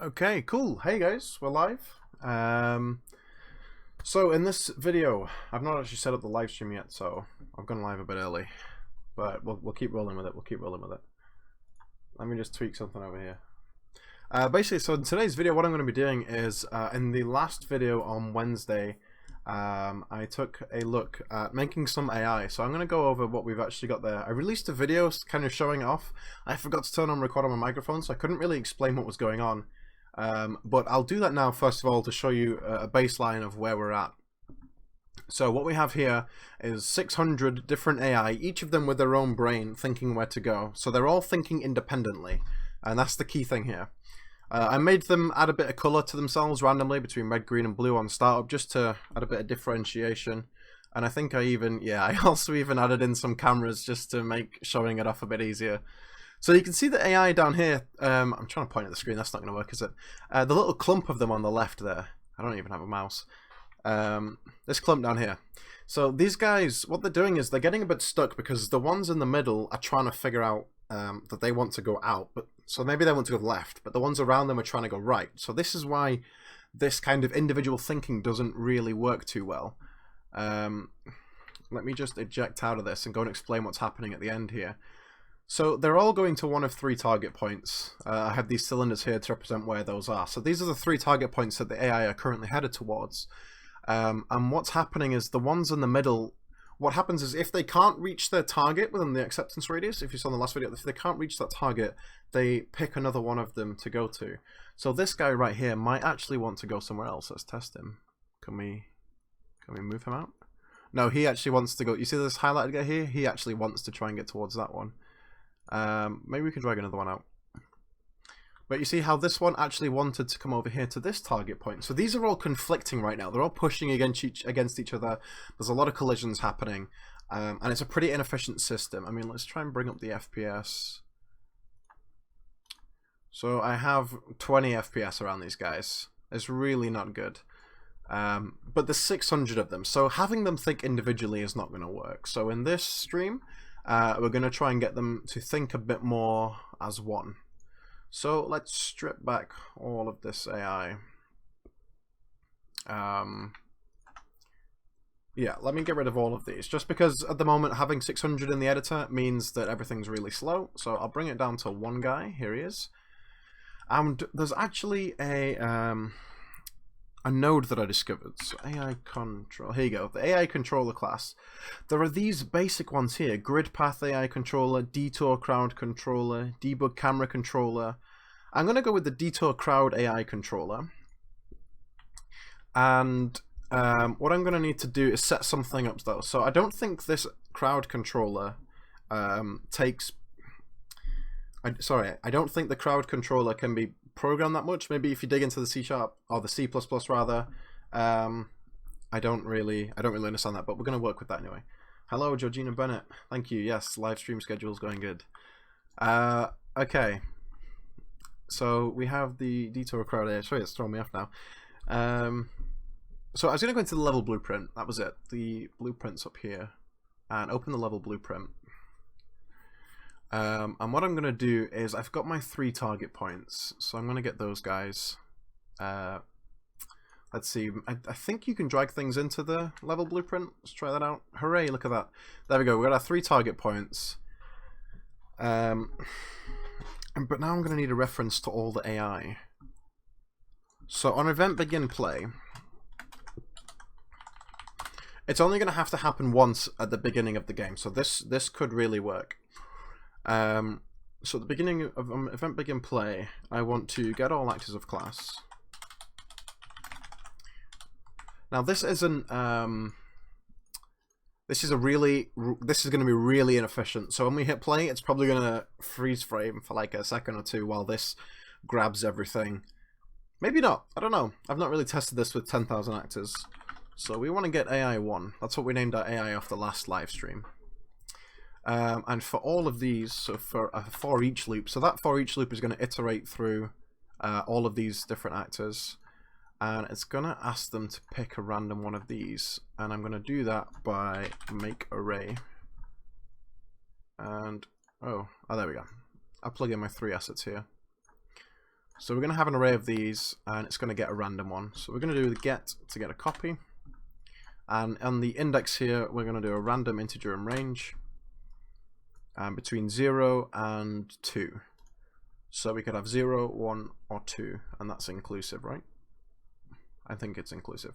Okay, cool. Hey guys, we're live. So in this video, I've not actually set up the live stream yet, so I've gone live a bit early, but we'll keep rolling with it. We'll keep rolling with it. Let me just tweak something over here. Basically, so in today's video, what I'm going to be doing is, in the last video on Wednesday, I took a look at making some AI. So I'm going to go over what we've actually got there. I released a video kind of showing it off. I forgot to turn on record on my microphone, so I couldn't really explain what was going on. But I'll do that now, first of all, to show you a baseline of where we're at. So what we have here is 600 different AI, each of them with their own brain, thinking where to go. So they're all thinking independently, and that's the key thing here. I made them add a bit of color to themselves randomly between red, green, and blue on startup, just to add a bit of differentiation. And I think I also even added in some cameras just to make showing it off a bit easier. So you can see the AI down here. I'm trying to point at the screen. That's not going to work, is it? The little clump of them on the left there. I don't even have a mouse. This clump down here. So these guys, what they're doing is they're getting a bit stuck because the ones in the middle are trying to figure out that they want to go out. So maybe they want to go left, but the ones around them are trying to go right. So this is why this kind of individual thinking doesn't really work too well. Let me just eject out of this and go and explain what's happening at the end here. So they're all going to one of three target points. I have these cylinders here to represent where those are. So these are the three target points that the AI are currently headed towards. And what's happening is the ones in the middle, what happens is if they can't reach their target within the acceptance radius, if you saw in the last video, if they can't reach that target, they pick another one of them to go to. So this guy right here might actually want to go somewhere else. Let's test him. Can we move him out? No, he actually wants to go. You see this highlighted guy here? He actually wants to try and get towards that one. Maybe we can drag another one out. But you see how this one actually wanted to come over here to this target point. So these are all conflicting right now. They're all pushing against each other. There's a lot of collisions happening. And it's a pretty inefficient system. I mean, let's try and bring up the FPS. So I have 20 FPS around these guys. It's really not good. But there's 600 of them. So having them think individually is not going to work. So in this stream, we're going to try and get them to think a bit more as one. So let's strip back all of this AI. Yeah, let me get rid of all of these, just because at the moment having 600 in the editor means that everything's really slow. So I'll bring it down to one guy. Here he is. And there's actually a node that I discovered. So AI control. Here you go. The AI controller class. There are these basic ones here: grid path AI controller, Detour crowd controller, debug camera controller. I'm going to go with the Detour crowd AI controller. And what I'm going to need to do is set something up though. So I don't think this crowd controller I don't think the crowd controller can be programmed that much. Maybe if you dig into the C# or the C++ rather. I don't really understand that, but we're going to work with that anyway. Hello, Georgina Bennett. Thank you. Yes, live stream schedule's going good. Okay. So we have the Detour crowd here. Sorry, it's throwing me off now. So I was going to go into the level blueprint. That was it. The blueprint's up here. And open the level blueprint. And what I'm going to do is I've got my 3 target points. So I'm going to get those guys. Let's see. I think you can drag things into the level blueprint. Let's try that out. Hooray, look at that. There we go. We've got our 3 target points. But now I'm going to need a reference to all the AI. So on event begin play, it's only going to have to happen once at the beginning of the game. So this could really work. So at the beginning of event begin play, I want to get all actors of class. Now this isn't. This is going to be really inefficient. So when we hit play, it's probably going to freeze frame for like a second or two while this grabs everything. Maybe not. I don't know. I've not really tested this with 10,000 actors. So we want to get AI 1. That's what we named our AI off the last live stream. And for all of these, so for a for each loop, so that for each loop is going to iterate through all of these different actors. And it's going to ask them to pick a random one of these. And I'm going to do that by make array. And, oh, there we go. I'll plug in my 3 assets here. So we're going to have an array of these, and it's going to get a random one. So we're going to do the get to get a copy. And on the index here, we're going to do a random integer in range between 0 and 2. So we could have 0, 1, or 2, and that's inclusive, right? I think it's inclusive.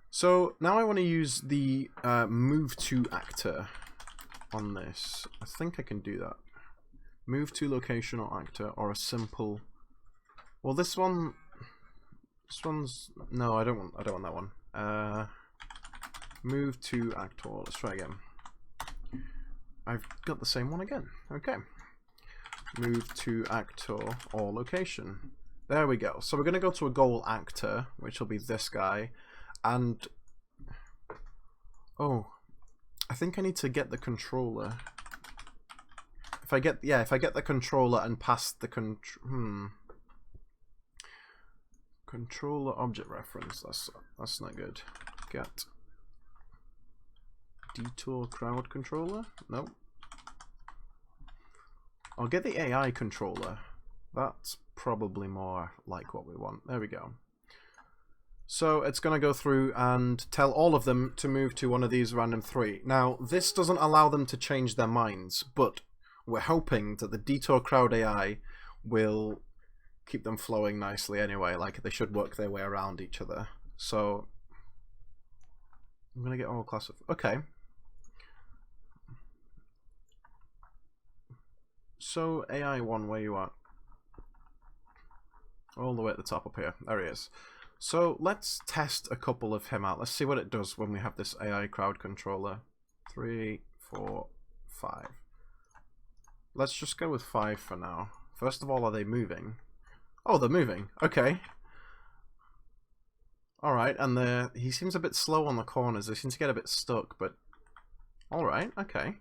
So now I want to use the move to actor on this. I think I can do that. Move to location or actor, or a simple. Well, this one's no. I don't want that one. Move to actor. Let's try again. I've got the same one again. Okay. Move to actor or location. There we go. So we're going to go to a goal actor, which will be this guy, and oh, I think I need to get the controller. If I get the controller and pass the controller object reference, that's not good. Get Detour crowd controller? Nope. I'll get the AI controller. That's probably more like what we want. There we go. So it's going to go through and tell all of them to move to one of these random 3. Now, this doesn't allow them to change their minds, but we're hoping that the Detour crowd AI will keep them flowing nicely anyway. Like, they should work their way around each other. So I'm going to get all class of... Okay. So AI1, where you at? All the way at the top up here. There he is. So let's test a couple of him out. Let's see what it does when we have this AI crowd controller. 3, 4, 5. Let's just go with 5 for now. First of all, are they moving? Oh, they're moving. Okay. Alright, and he seems a bit slow on the corners. They seem to get a bit stuck, but... Alright, okay.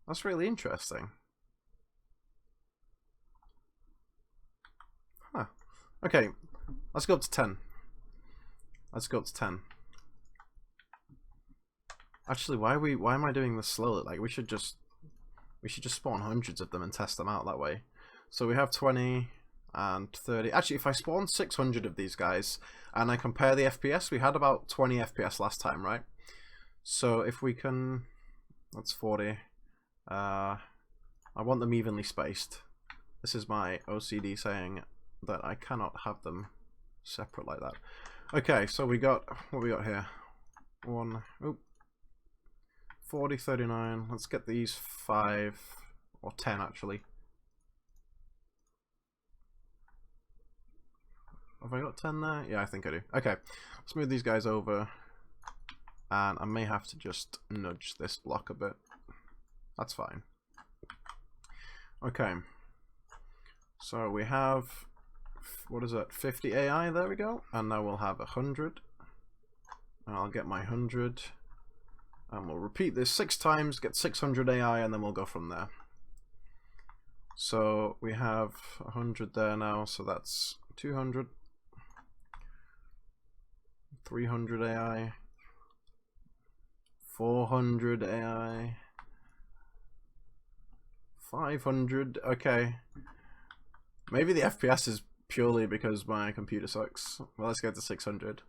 That's really interesting. Huh. Okay, let's go up to 10. Let's go up to 10. Actually, why am I doing this slowly? Like, we should just spawn hundreds of them and test them out that way. So we have 20 and 30. Actually, if I spawn 600 of these guys and I compare the FPS, we had about 20 FPS last time, right? So if we can, that's 40. I want them evenly spaced. This is my OCD saying that I cannot have them separate like that. Okay, so we got, what we got here? 40, 39. Let's get these 5 or 10 actually. Have I got 10 there? Yeah, I think I do. Okay, let's move these guys over. And I may have to just nudge this block a bit. That's fine. Okay. So we have, what is it, 50 AI, there we go. And now we'll have 100. And I'll get my 100. And we'll repeat this 6 times, get 600 AI, and then we'll go from there. So we have 100 there now, so that's 200. 300 AI. 400 AI. 500, okay. Maybe the FPS is purely because my computer sucks. Well, let's go to 600.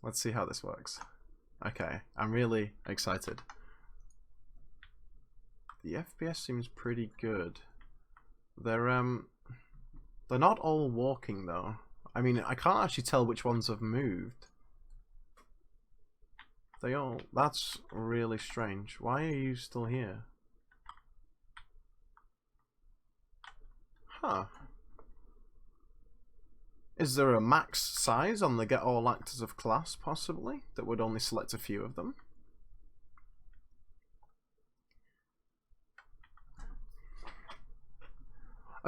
Let's see how this works. Okay, I'm really excited. The FPS seems pretty good. They're not all walking though. I mean, I can't actually tell which ones have moved. They all, that's really strange. Why are you still here? Huh. Is there a max size on the get all actors of class, possibly, that would only select a few of them?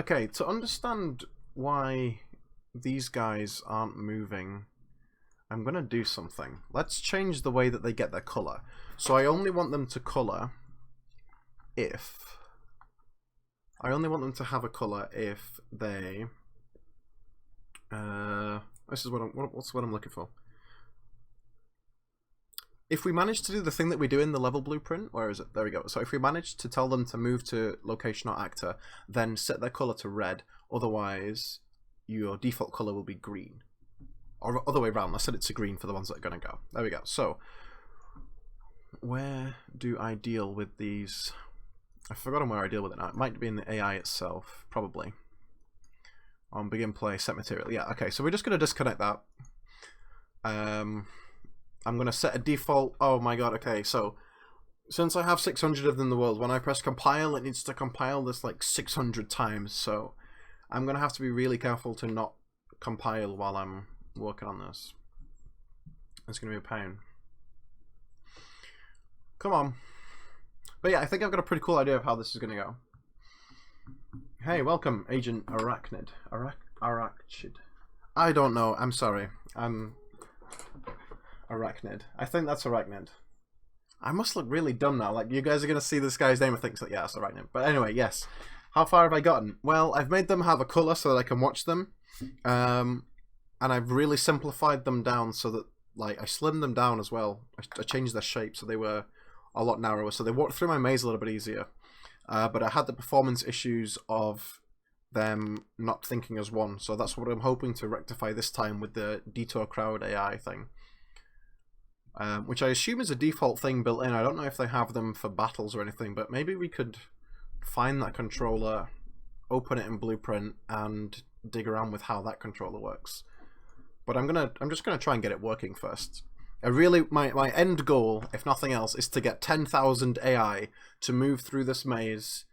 Okay, to understand why these guys aren't moving, I'm going to do something. Let's change the way that they get their color. So I only want them to color if... I only want them to have a color if they... this is what's what I'm looking for. if we manage to do the thing that we do in the level blueprint, where is it? There we go. So if we manage to tell them to move to location or actor, then set their color to red. Otherwise, your default color will be green. Or other way around, I set it to green for the ones that are going to go. There we go. So where do I deal with these? I've forgotten where I deal with it now. It might be in the AI itself, probably. On begin play, set material. Yeah, okay, so we're just going to disconnect that. I'm going to set a default. Oh my god, okay, so since I have 600 of them in the world, when I press compile, it needs to compile this like 600 times. So I'm going to have to be really careful to not compile while I'm working on this. It's going to be a pain. Come on. But yeah, I think I've got a pretty cool idea of how this is going to go. Hey, welcome, Agent Arachnid. Arachnid. I don't know. I'm sorry. I'm Arachnid. I think that's Arachnid. I must look really dumb now. Like, you guys are going to see this guy's name and think, yeah, it's Arachnid. But anyway, yes. How far have I gotten? Well, I've made them have a color so that I can watch them. And I've really simplified them down so that, like, I slimmed them down as well. I changed their shape so they were a lot narrower. So they walked through my maze a little bit easier. But I had the performance issues of them not thinking as one. So that's what I'm hoping to rectify this time with the Detour crowd AI thing. Which I assume is a default thing built in. I don't know if they have them for battles or anything, but maybe we could find that controller, open it in Blueprint, and dig around with how that controller works. But I'm just gonna try and get it working first. My end goal, if nothing else, is to get 10,000 AI to move through this maze,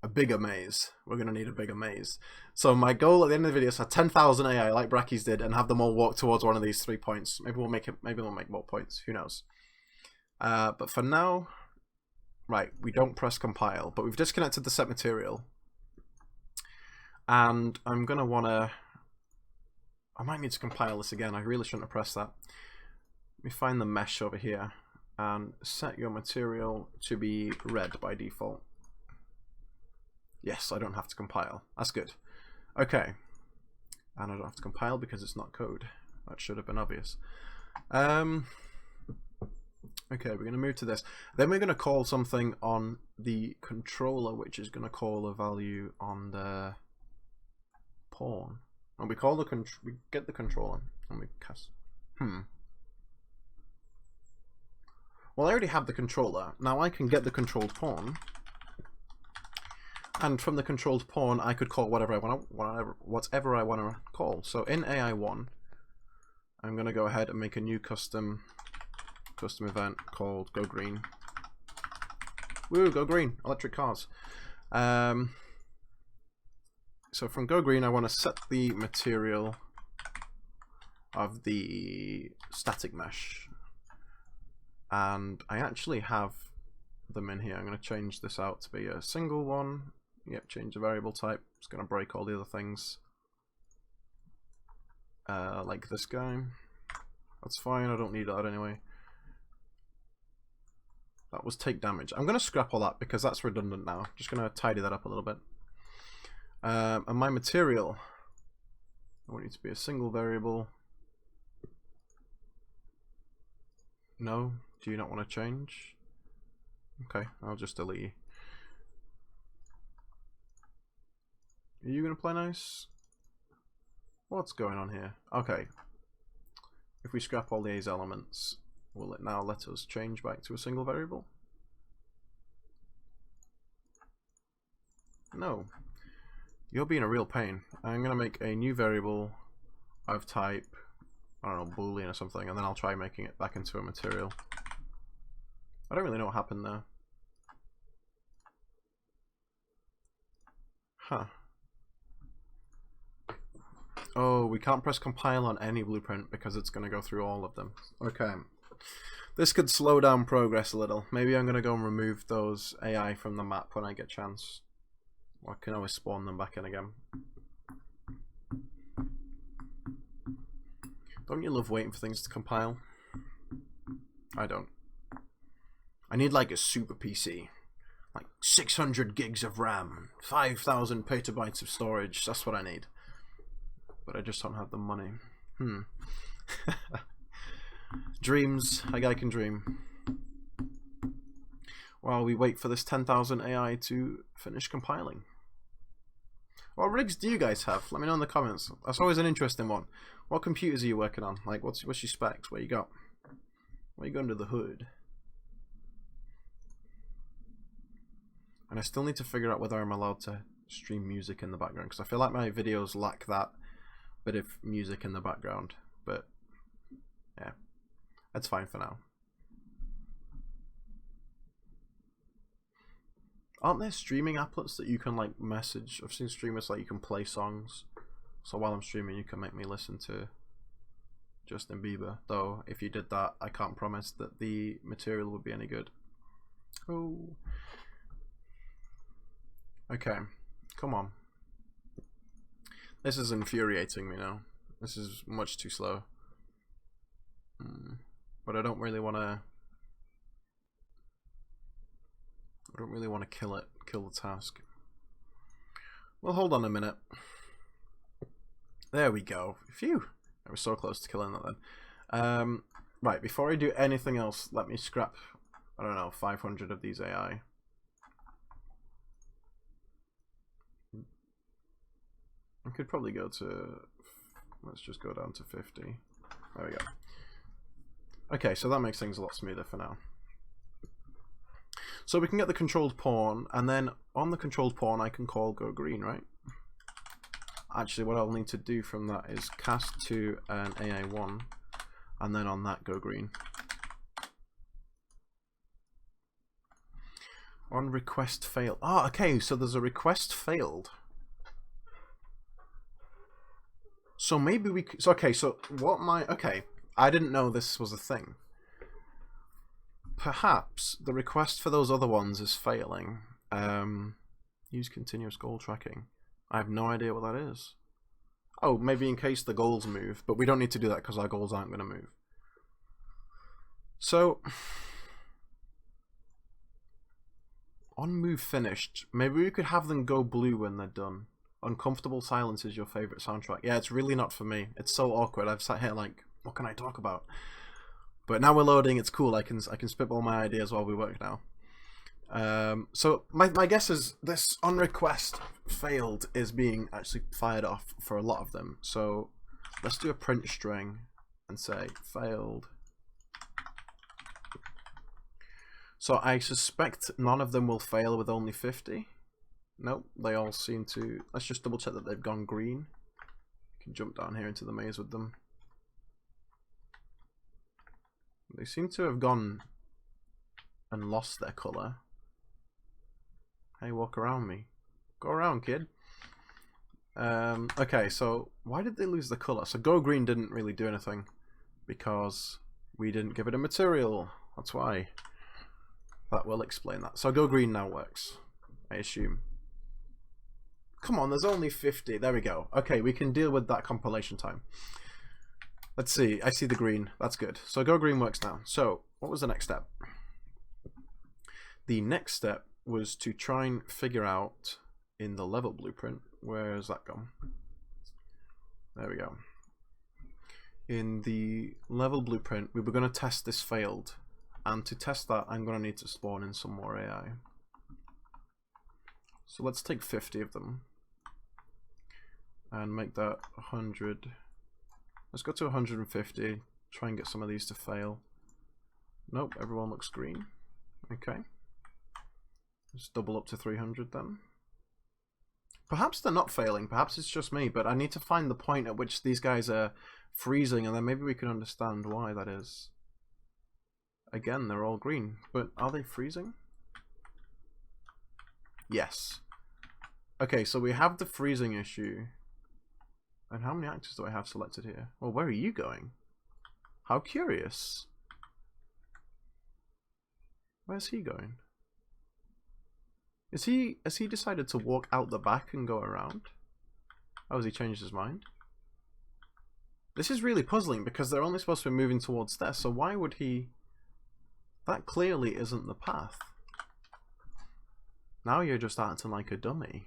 a bigger maze. We're gonna need a bigger maze. So my goal at the end of the video is to have 10,000 AI, like Bracky's did, and have them all walk towards one of these 3 points. Maybe we'll make more points. Who knows? But for now, right, we don't press compile, but we've disconnected the set material, and I'm gonna wanna. I might need to compile this again. I really shouldn't have pressed that. Let me find the mesh over here and set your material to be red by default. Yes, I don't have to compile. That's good. Okay. And I don't have to compile because it's not code. That should have been obvious. Okay, we're going to move to this. Then we're going to call something on the controller, which is going to call a value on the pawn. And we call we get the controller and we cast. Well, I already have the controller. Now I can get the controlled pawn, and from the controlled pawn, I could call whatever I want, whatever I want to call. So in AI1, I'm going to go ahead and make a new custom event called Go Green. Woo, go green! Electric cars. So from Go Green, I want to set the material of the static mesh. And I actually have them in here. I'm going to change this out to be a single one. Yep, change the variable type. It's going to break all the other things. Like this guy. That's fine, I don't need that anyway. That was take damage. I'm going to scrap all that because that's redundant now. Just going to tidy that up a little bit. And my material, I want it to be a single variable. No? Do you not want to change? Okay, I'll just delete you. Are you going to play nice? What's going on here? Okay. If we scrap all these elements, will it now let us change back to a single variable? No. You're being a real pain. I'm going to make a new variable of type, I don't know, Boolean or something, and then I'll try making it back into a material. I don't really know what happened there. Huh. Oh, we can't press compile on any blueprint because it's going to go through all of them. Okay. This could slow down progress a little. Maybe I'm going to go and remove those AI from the map when I get a chance. Or I can always spawn them back in again. Don't you love waiting for things to compile? I don't. I need like a super PC. Like 600 gigs of RAM, 5,000 petabytes of storage. That's what I need. But I just don't have the money. Dreams. A guy can dream. While we wait for this 10,000 AI to finish compiling. What rigs do you guys have? Let me know in the comments. That's always an interesting one. What computers are you working on? Like, what's your specs? What you got? What you got under the hood? And I still need to figure out whether I'm allowed to stream music in the background, because I feel like my videos lack that bit of music in the background. But yeah, that's fine for now. Aren't there streaming applets that you can like message? I've seen streamers like you can play songs, so while I'm streaming you can make me listen to Justin Bieber. Though if you did that, I can't promise that the material would be any good. Oh. Okay, come on. This is infuriating me now. This is much too slow. But I don't really want to. I don't really want to kill the task. Well, hold on a minute. There we go. Phew. I was so close to killing that then. Right, before I do anything else, let me scrap, I don't know, 500 of these AI. I could probably go to, let's just go down to 50. There we go. Okay, so that makes things a lot smoother for now. So we can get the controlled pawn, and then on the controlled pawn I can call go green, right? Actually, what I'll need to do from that is cast to an AI1, and then on that go green. On request failed. Ah, okay, so there's a request failed. So maybe we could, so okay, so what okay, I didn't know this was a thing. Perhaps the request for those other ones is failing. Use continuous goal tracking. I have no idea what that is. Oh, maybe in case the goals move, but we don't need to do that because our goals aren't going to move. So, on move finished, maybe we could have them go blue when they're done. Uncomfortable silence is your favorite soundtrack. Yeah, it's really not for me. It's so awkward. I've sat here like, what can I talk about? But now we're loading, it's cool. I can spitball my ideas while we work now. So my guess is this on request failed is being actually fired off for a lot of them. So let's do a print string and say failed. So I suspect none of them will fail with only 50. Nope, they all seem to. Let's just double check that they've gone green. You can jump down here into the maze with them. They seem to have gone and lost their color. Hey, walk around me. Go around, kid. Okay, so why did they lose the color? So go green didn't really do anything because we didn't give it a material. That's why. That will explain that. So go green now works, I assume. Come on, there's only 50. There we go. Okay, we can deal with that compilation time. Let's see. I see the green. That's good. So go green works now. So what was the next step? The next step was to try and figure out in the level blueprint. Where's that gone? There we go. In the level blueprint, we were going to test this failed. And to test that, I'm going to need to spawn in some more AI. So let's take 50 of them and make that 100. Let's go to 150, try and get some of these to fail. Nope, everyone looks green. Okay. Let's double up to 300 then. Perhaps they're not failing, perhaps it's just me, but I need to find the point at which these guys are freezing, and then maybe we can understand why that is. Again, they're all green, but are they freezing? Yes. Okay, so we have the freezing issue. And how many actors do I have selected here? Well, where are you going? How curious. Where's he going? Has he decided to walk out the back and go around? Oh, has he changed his mind? This is really puzzling because they're only supposed to be moving towards there, so why would he... That clearly isn't the path. Now you're just acting like a dummy.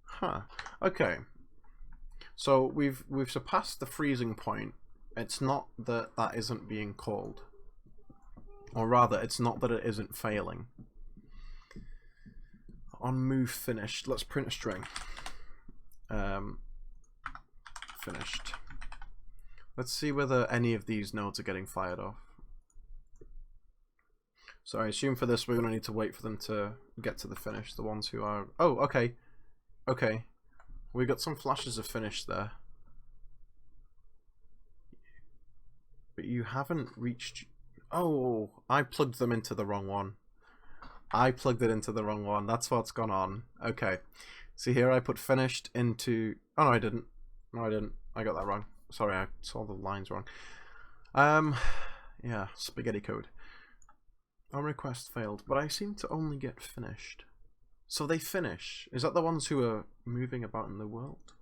Huh. Okay. So we've surpassed the freezing point, It's not that that isn't being called. Or rather, it's not that it isn't failing. On move finished, let's print a string. Finished. Let's see whether any of these nodes are getting fired off. So I assume for this we're going to need to wait for them to get to the finish. The ones who are... Oh, okay. Okay. We got some flashes of finish there. But you haven't reached... Oh, I plugged them into the wrong one. I plugged it into the wrong one. That's what's gone on. Okay. See here, I put finished into... Oh, no, I didn't. No, I didn't. I got that wrong. Sorry, I saw the lines wrong. Yeah, spaghetti code. On request failed, but I seem to only get finished. So they finish. Is that the ones who are moving about in the world?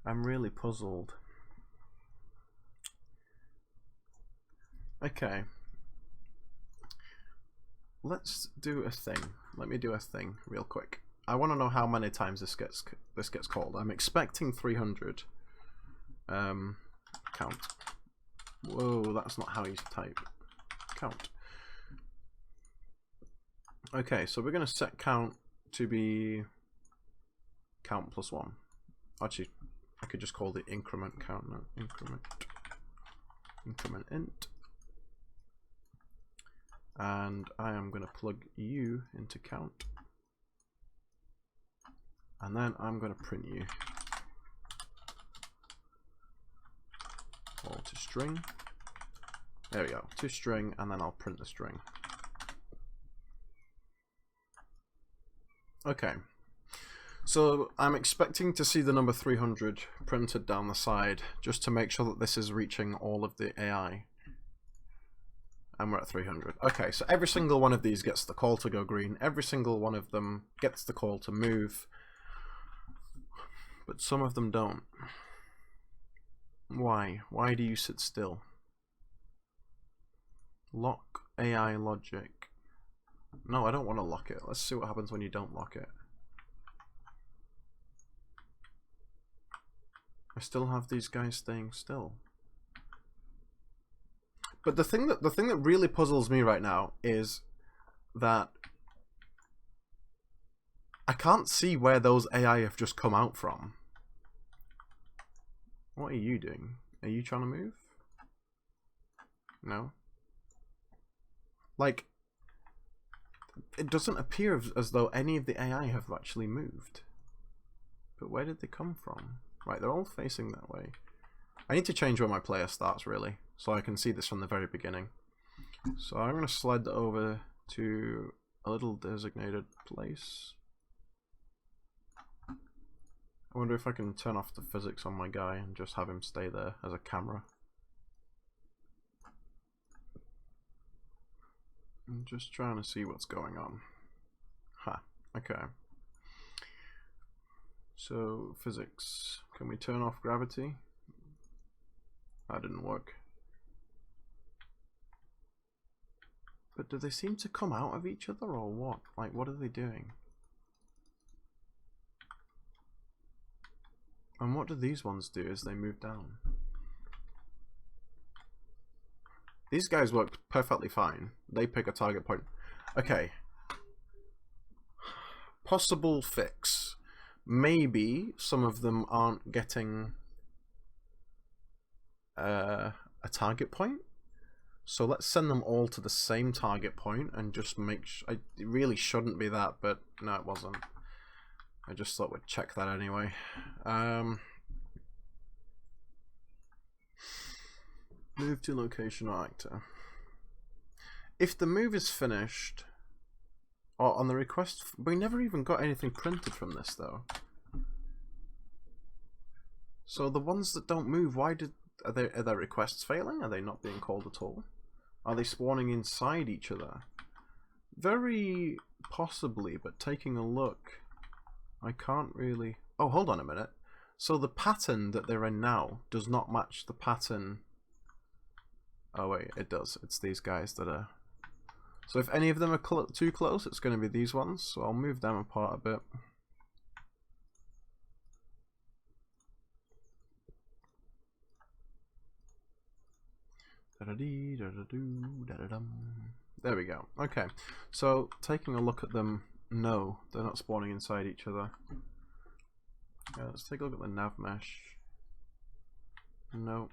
I'm really puzzled. Okay. Let's do a thing. Let me do a thing real quick. I want to know how many times this gets called. I'm expecting 300. Count. Whoa, that's not how you type. Count. Okay, so we're going to set count to be count plus 1. Actually, I could just call the increment count. No, increment int. And I am going to plug you into count. And then I'm going to print you. Or to string. There we go, to string, and then I'll print the string. Okay. So I'm expecting to see the number 300 printed down the side, just to make sure that this is reaching all of the AI. And we're at 300. Okay, so every single one of these gets the call to go green. Every single one of them gets the call to move. But some of them don't. Why? Why do you sit still? Lock AI logic. No, I don't want to lock it. Let's see what happens when you don't lock it. I still have these guys staying still. But the thing that really puzzles me right now is that I can't see where those AI have just come out from. What are you doing? Are you trying to move? No. Like, it doesn't appear as though any of the AI have actually moved. But where did they come from? Right, they're all facing that way. I need to change where my player starts, really, so I can see this from the very beginning. So I'm going to slide that over to a little designated place. I wonder if I can turn off the physics on my guy and just have him stay there as a camera. I'm just trying to see what's going on. Ha, okay. So, physics. Can we turn off gravity? That didn't work. But do they seem to come out of each other or what? Like, what are they doing? And what do these ones do as they move down? These guys work perfectly fine. They pick a target point. Okay. Possible fix. Maybe some of them aren't getting a target point. So let's send them all to the same target point and just make sure. It really shouldn't be that, but no, it wasn't. I just thought we'd check that anyway. Move to location or actor. If the move is finished, or on the request, we never even got anything printed from this though. So the ones that don't move, why are their requests failing? Are they not being called at all? Are they spawning inside each other? Very possibly, but taking a look, I can't really... Oh, hold on a minute. So the pattern that they're in now does not match the pattern... Oh wait, it does. It's these guys that are... So if any of them are too close, it's going to be these ones. So I'll move them apart a bit. There we go. Okay, so taking a look at them, no, they're not spawning inside each other. Let's take a look at the nav mesh. No.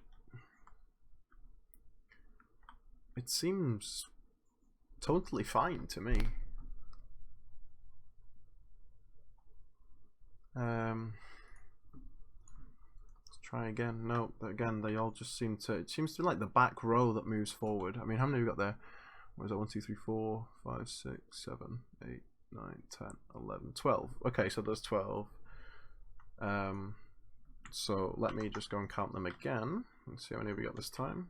It seems totally fine to me. Let's try again. No, again, they all just seem to, it seems to be like the back row that moves forward. I mean, how many have we got there? What is that? 1, 2, 3, 4, 5, 6, 7, 8, 9, 10, 11, 12. Okay, so there's 12. So let me just go and count them again. Let's see how many we got this time.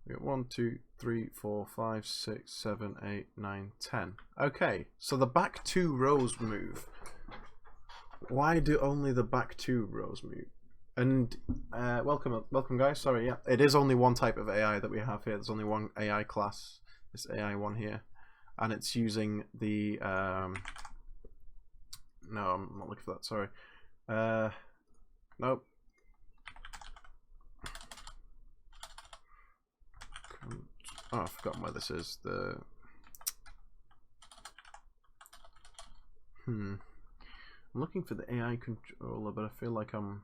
We got 1, 2, 3, 4, 5, 6, 7, 8, 9, 10. Okay, so the back 2 rows move. Why do only the back 2 rows move? And welcome guys. Sorry, yeah, it is only one type of AI that we have here. There's only one AI class. This AI one here, and it's using the no, I'm not looking for that. Sorry. Nope. Oh, I've forgotten where this is. I'm looking for the AI controller, but I feel like I'm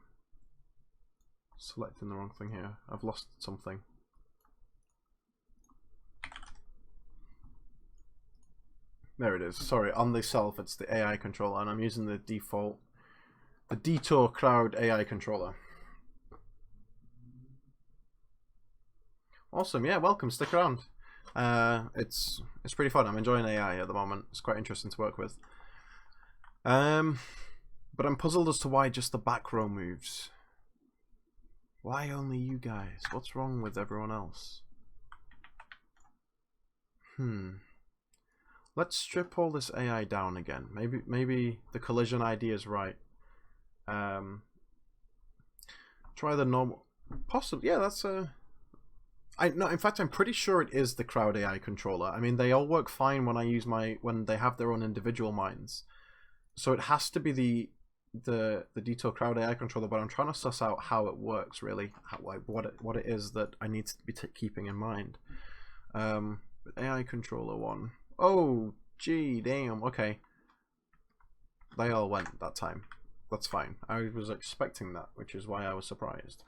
selecting the wrong thing here. I've lost something. There it is. Sorry, on the self it's the AI controller, and I'm using the default, the Detour Crowd AI controller. Awesome, yeah, welcome, stick around. It's pretty fun. I'm enjoying AI at the moment. It's quite interesting to work with. But I'm puzzled as to why just the back row moves. Why only you guys? What's wrong with everyone else? Let's strip all this AI down again. Maybe the collision idea is right. Try the normal. Possibly, yeah. That's a. No, in fact, I'm pretty sure it is the Crowd AI controller. I mean, they all work fine when I use when they have their own individual minds. So it has to be the Detour Crowd AI controller, but I'm trying to suss out how it works really, what it is that I need to be keeping in mind. AI controller one. Oh, gee, damn. Okay, they all went that time. That's fine. I was expecting that, which is why I was surprised.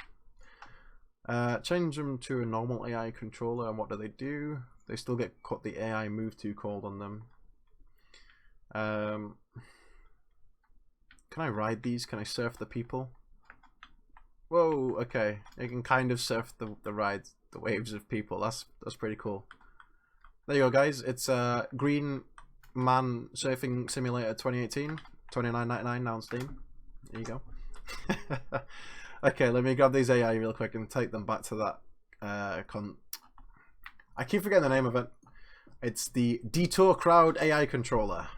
Change them to a normal AI controller, and what do? They still get the AI move to called on them. Can I ride these? Can I surf the people? Whoa, okay. I can kind of surf the waves of people. That's pretty cool. There you go, guys. It's Green Man Surfing Simulator 2018. $29.99 now on Steam. There you go. Okay, let me grab these AI real quick and take them back to that I keep forgetting the name of it. It's the Detour Crowd AI controller.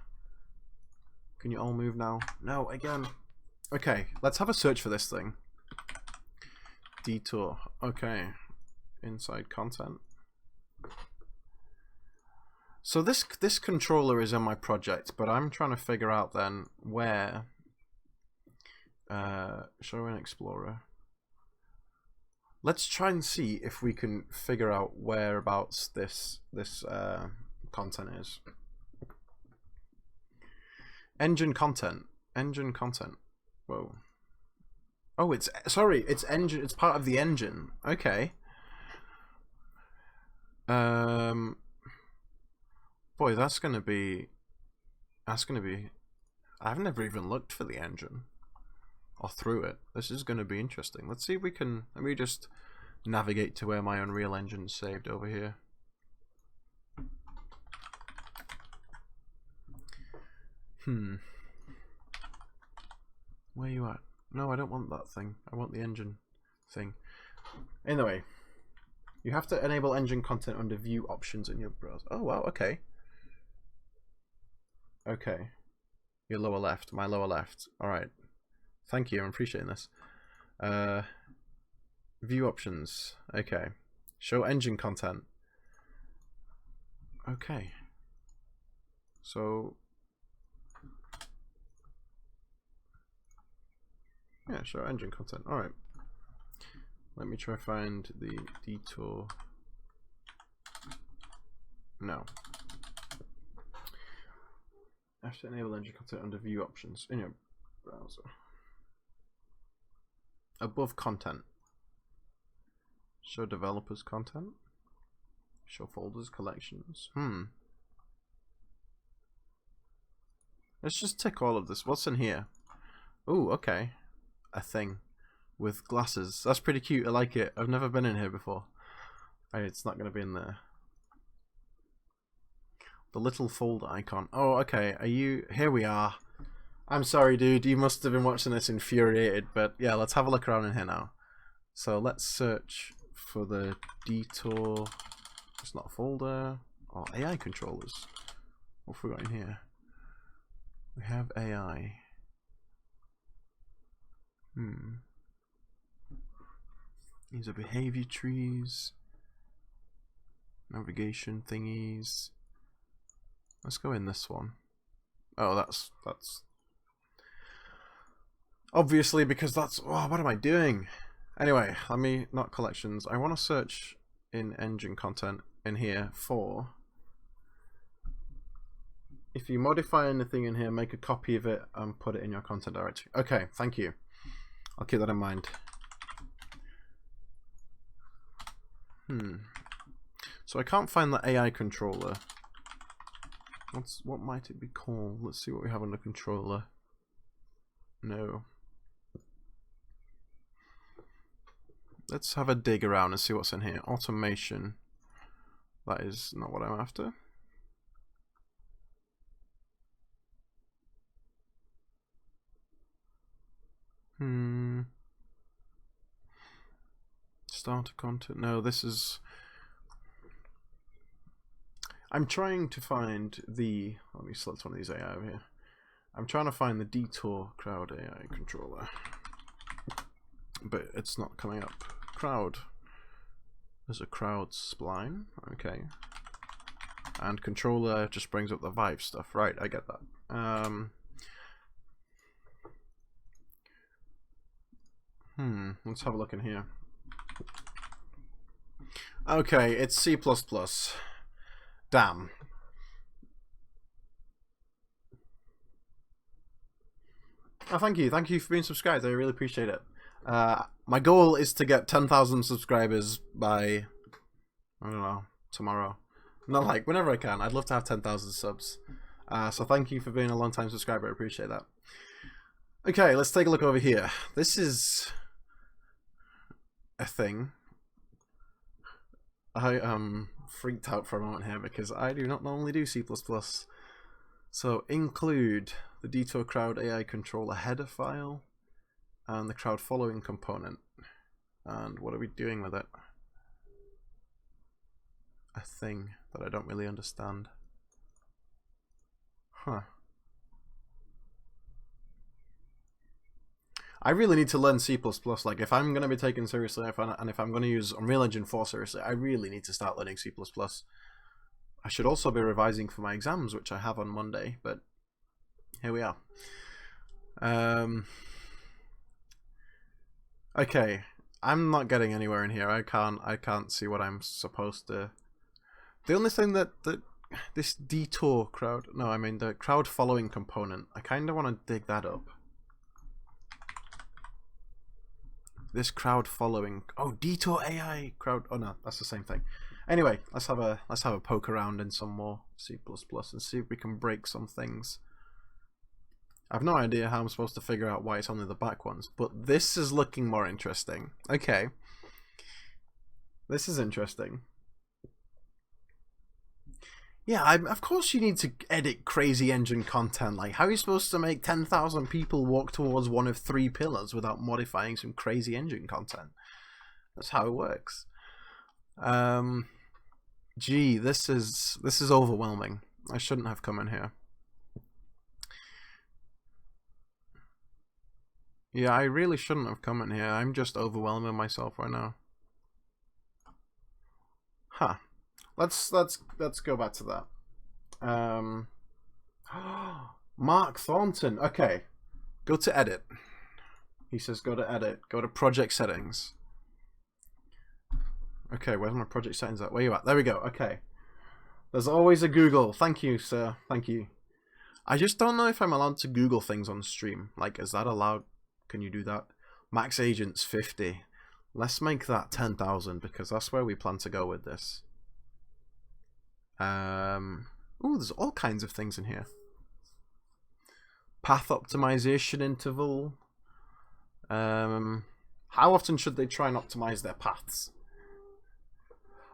Can you all move now? No, again. Okay, let's have a search for this thing. Detour. Okay. Inside content. So this controller is in my project, but I'm trying to figure out then where. Show an explorer. Let's try and see if we can figure out whereabouts this content is. Engine content. Engine content. Whoa. Oh, it's engine. It's part of the engine. Okay. Boy, that's gonna be. I've never even looked for the engine or through it. This is gonna be interesting. Let's see if we can. Let me just navigate to where my Unreal Engine's saved over here. Where you at? No, I don't want that thing. I want the engine thing. Anyway, you have to enable engine content under view options in your browser. Oh wow, okay. Okay. Your lower left, my lower left. Alright. Thank you, I'm appreciating this. View options. Okay. Show engine content. Okay. So yeah, show engine content. Alright. Let me try find the Detour. No. I have to enable engine content under view options in your browser. Above content. Show developers content. Show folders, collections. Let's just tick all of this. What's in here? Ooh, okay. A thing with glasses. That's pretty cute. I like it. I've never been in here before. Right, it's not going to be in there. The little folder icon. Oh, okay. Are you... Here we are. I'm sorry, dude. You must have been watching this infuriated. But yeah, let's have a look around in here now. So let's search for the Detour. It's not a folder. Oh, AI controllers. What have we got in here? We have AI. These are behavior trees. Navigation thingies. Let's go in this one. Oh, that's obviously because that's... Oh, what am I doing? Anyway, let me... Not collections. I want to search in engine content in here for... If you modify anything in here, make a copy of it and put it in your content directory. Okay, thank you. I'll keep that in mind. So I can't find the AI controller. What might it be called? Let's see what we have on the controller. No. Let's have a dig around and see what's in here. Automation. That is not what I'm after. Starter content. No, this is... I'm trying to find the... Let me select one of these AI over here. I'm trying to find the Detour Crowd AI controller. But it's not coming up. Crowd. There's a crowd spline. Okay. And controller just brings up the Vive stuff. Right, I get that. Let's have a look in here. Okay, it's C++. Damn. Oh, thank you for being subscribed. I really appreciate it. My goal is to get 10,000 subscribers by, I don't know, tomorrow. Not like, whenever I can. I'd love to have 10,000 subs. So thank you for being a long time subscriber. I appreciate that. Okay, let's take a look over here. This is a thing. I freaked out for a moment here because I do not normally do C++. So include the Detour Crowd AI controller header file and the crowd following component. And what are we doing with it? A thing that I don't really understand. Huh. I really need to learn C++. Like, if I'm going to be taken seriously, and if I'm going to use Unreal Engine 4 seriously, I really need to start learning C++. I should also be revising for my exams, which I have on Monday, but here we are. Okay, I'm not getting anywhere in here. I can't see what I'm supposed to... The only thing that this Detour crowd... No, I mean the crowd following component. I kind of want to dig that up. This crowd following... Oh, Detour AI crowd... Oh no, that's the same thing. Anyway, let's have a poke around in some more C++ and see if we can break some things. I've no idea how I'm supposed to figure out why it's only the back ones, but this is looking more interesting. Okay. This is interesting. Yeah, of course you need to edit crazy engine content. Like, how are you supposed to make 10,000 people walk towards one of 3 pillars without modifying some crazy engine content? That's how it works. Gee, this is overwhelming. I shouldn't have come in here. Yeah, I really shouldn't have come in here. I'm just overwhelming myself right now. Huh. Let's go back to that. Mark Thornton. Okay. Go to edit. He says go to edit. Go to project settings. Okay, where's my project settings at? Where you at? There we go. Okay. There's always a Google. Thank you, sir. Thank you. I just don't know if I'm allowed to Google things on stream. Like, is that allowed? Can you do that? Max agents 50. Let's make that 10,000 because that's where we plan to go with this. Ooh, there's all kinds of things in here. Path optimization interval. How often should they try and optimize their paths?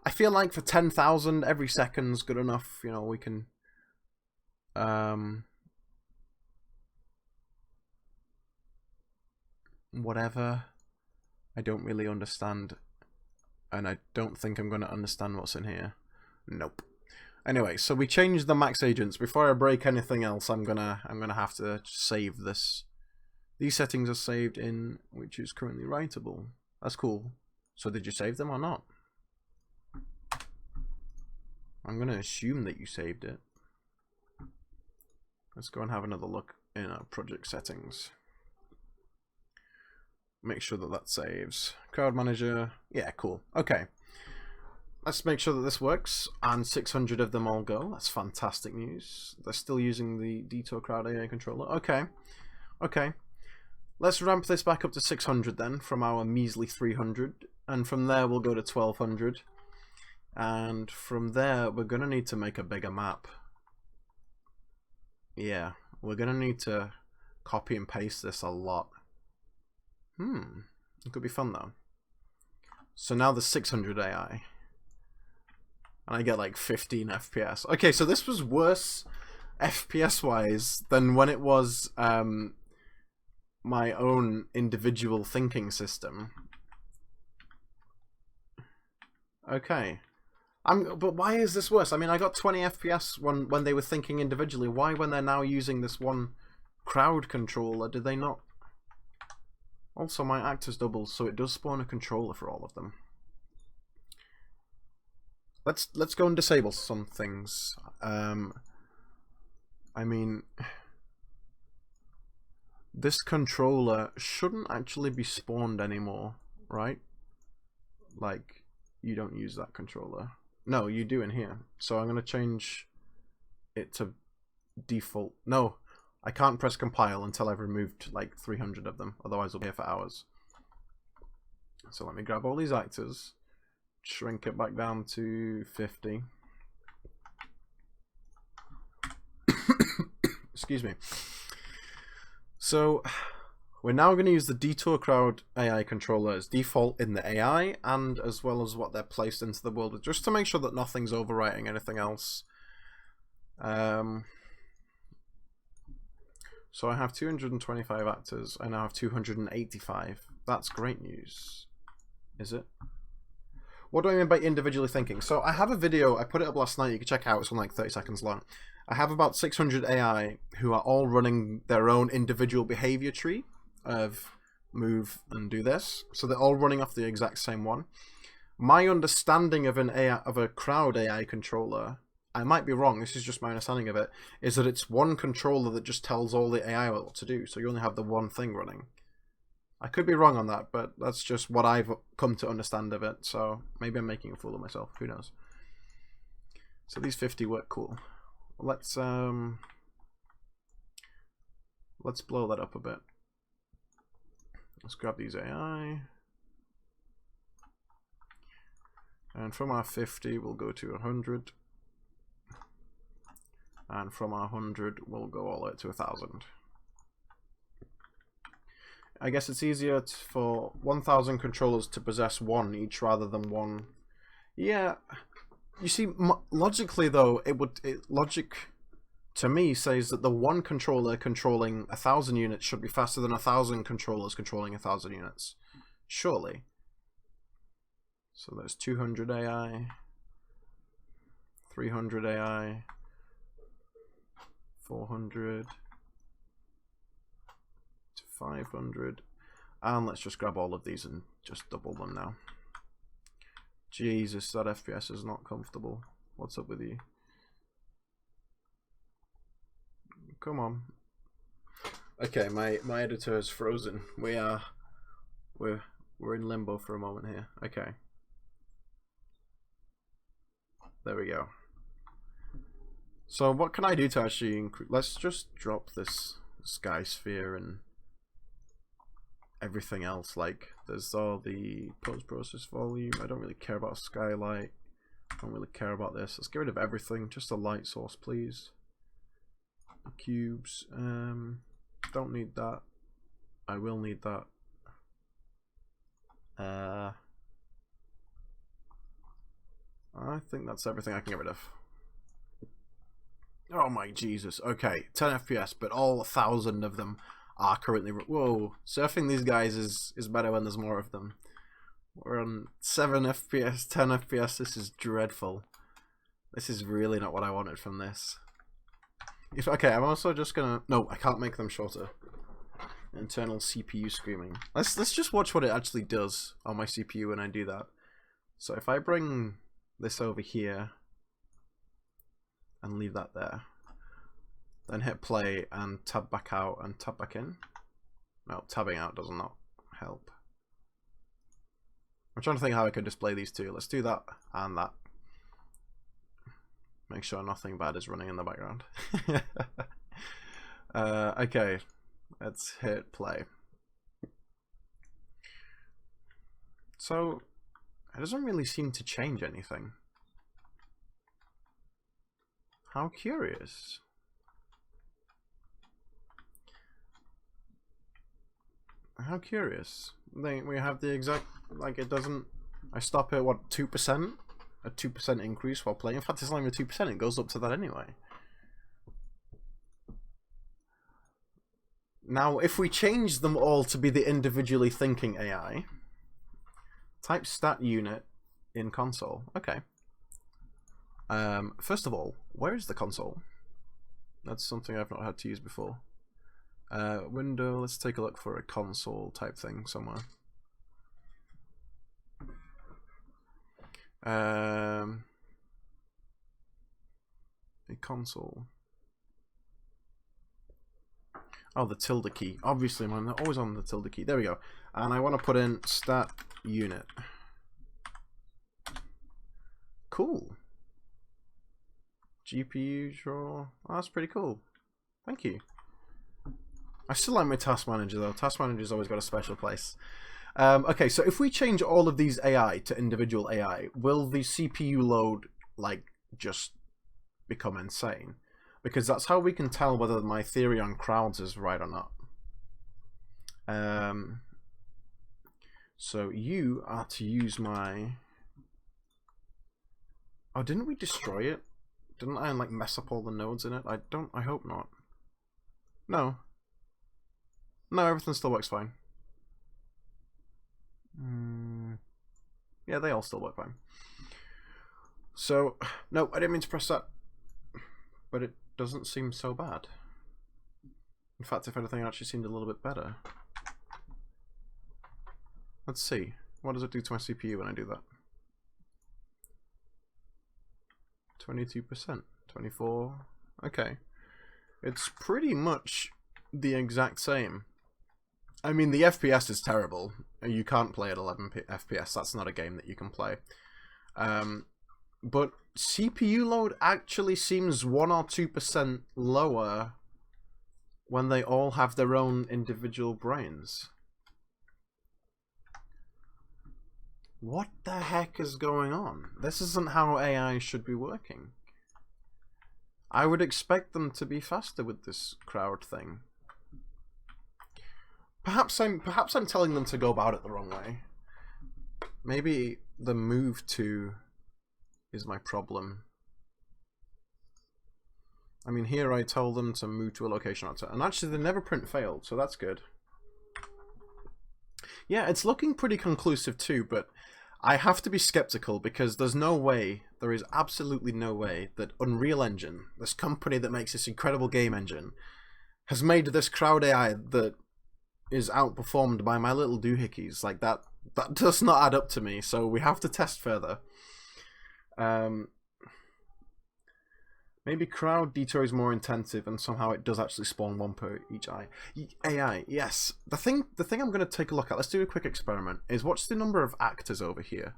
I feel like for 10,000 every second's good enough. You know, we can. Whatever. I don't really understand, and I don't think I'm going to understand what's in here. Nope. Anyway, so we changed the max agents. Before I break anything else, I'm gonna have to save this. These settings are saved in which is currently writable. That's cool. So did you save them or not? I'm gonna assume that you saved it. Let's go and have another look in our project settings. Make sure that that saves. Crowd manager. Yeah, cool. Okay. Let's make sure that this works, and 600 of them all go. That's fantastic news. They're still using the Detour Crowd AI controller. Okay. Okay. Let's ramp this back up to 600 then, from our measly 300. And from there we'll go to 1200. And from there we're going to need to make a bigger map. Yeah, we're going to need to copy and paste this a lot. It could be fun though. So now there's 600 AI. And I get like 15 FPS. Okay, so this was worse FPS wise than when it was my own individual thinking system. Okay. But why is this worse? I mean, I got 20 FPS when they were thinking individually. Why, when they're now using this one crowd controller, did they not? Also, my actors doubles, so it does spawn a controller for all of them. Let's go and disable some things. I mean, this controller shouldn't actually be spawned anymore, right? Like, you don't use that controller. No, you do in here. So I'm going to change it to default. No, I can't press compile until I've removed like 300 of them. Otherwise we'll be here for hours. So let me grab all these actors. Shrink it back down to 50. Excuse me. So we're now going to use the Detour Crowd AI controller as default in the AI, and as well as what they're placed into the world, just to make sure that nothing's overwriting anything else. So I have 225 actors. I now have 285. That's great news. Is it? What do I mean by individually thinking? So I have a video, I put it up last night, you can check out, it's only like 30 seconds long. I have about 600 AI who are all running their own individual behavior tree of move and do this. So they're all running off the exact same one. My understanding of a crowd AI controller, I might be wrong, this is just my understanding of it, is that it's one controller that just tells all the AI what to do. So you only have the one thing running. I could be wrong on that, but that's just what I've come to understand of it. So maybe I'm making a fool of myself. Who knows? So these 50 work cool. Let's blow that up a bit. Let's grab these AI. And from our 50, we'll go to 100. And from our 100, we'll go all the way to 1,000. I guess it's easier for 1,000 controllers to possess one each rather than one. Yeah, you see, logically though, logic to me says that the one controller controlling 1,000 units should be faster than 1,000 controllers controlling 1,000 units. Surely. So there's 200 AI, 300 AI, 400. 500, and let's just grab all of these and just double them now. Jesus, that FPS is not comfortable. What's up with you? Come on. Okay, my editor is frozen. We're in limbo for a moment here. Okay. There we go. So what can I do to actually increase? Let's just drop this sky sphere and everything else. Like, there's all the post-process volume. I don't really care about skylight. I don't really care about this. Let's get rid of everything. Just a light source, please. The cubes. Don't need that. I will need that. I think that's everything I can get rid of. Oh my Jesus. Okay, 10 FPS, but all 1,000 of them are currently... Whoa, surfing these guys is better when there's more of them. We're on 7 FPS, 10 FPS. This is dreadful. This is really not what I wanted from this. Okay, I'm also just gonna... No, I can't make them shorter. Internal CPU screaming. Let's just watch what it actually does on my CPU when I do that. So if I bring this over here and leave that there, then hit play and tab back out and tab back in. No, tabbing out does not help. I'm trying to think how I could display these two. Let's do that and that. Make sure nothing bad is running in the background. Okay, let's hit play. So, it doesn't really seem to change anything. How curious. How curious. We have the exact, like, it doesn't, I stop at what, 2%? A 2% increase while playing. In fact, it's not even 2%, it goes up to that anyway. Now, if we change them all to be the individually thinking AI, type stat unit in console. Okay. First of all, where is the console? That's something I've not had to use before. Window, let's take a look for a console type thing somewhere. A console. Oh, the tilde key. Obviously, man, they're always on the tilde key. There we go. And I want to put in stat unit. Cool. GPU draw. Oh, that's pretty cool. Thank you. I still like my task manager though. Task manager's always got a special place. Okay, so if we change all of these AI to individual AI, will the CPU load like just become insane? Because that's how we can tell whether my theory on crowds is right or not. So you are to use my... Oh, didn't we destroy it? Didn't I like mess up all the nodes in it? I hope not. No. No, everything still works fine. Yeah, they all still work fine. So, no, I didn't mean to press that. But it doesn't seem so bad. In fact, if anything, it actually seemed a little bit better. Let's see. What does it do to my CPU when I do that? 22%. 24%. Okay. It's pretty much the exact same. I mean, the FPS is terrible. You can't play at 11 FPS. That's not a game that you can play. But CPU load actually seems 1 or 2% lower when they all have their own individual brains. What the heck is going on? This isn't how AI should be working. I would expect them to be faster with this crowd thing. Perhaps I'm telling them to go about it the wrong way. Maybe the move to is my problem. I mean, here I told them to move to a location outside, and actually the never print failed, so that's good. Yeah, it's looking pretty conclusive too, but I have to be skeptical because there's no way, there is absolutely no way that Unreal Engine, this company that makes this incredible game engine, has made this crowd AI that is outperformed by my little doohickeys. Like that does not add up to me, so we have to test further. Maybe crowd detour is more intensive and somehow it does actually spawn one per each AI. Yes. The thing I'm going to take a look at, let's do a quick experiment, is what's the number of actors over here?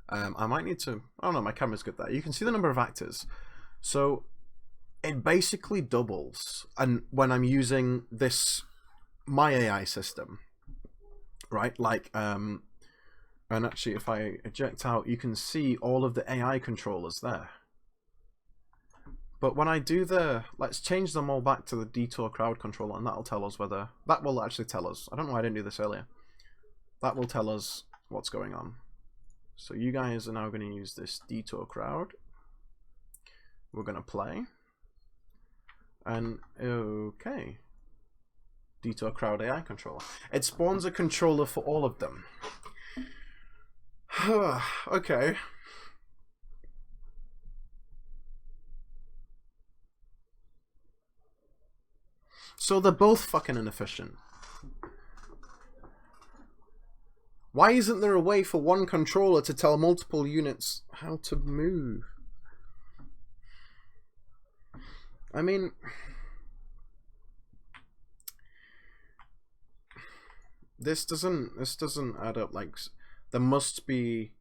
I might need to, I don't know, my camera's good there. You can see the number of actors. So it basically doubles. And when I'm using this, my AI system, right? Like, and actually if I eject out, you can see all of the AI controllers there. But when I do let's change them all back to the Detour crowd controller, and that'll tell us whether, that will actually tell us. I don't know why I didn't do this earlier. That will tell us what's going on. So you guys are now going to use this Detour crowd. We're going to play. And, okay. Detour crowd AI controller. It spawns a controller for all of them. Okay. So they're both fucking inefficient. Why isn't there a way for one controller to tell multiple units how to move? I mean, this doesn't add up. Like, there must be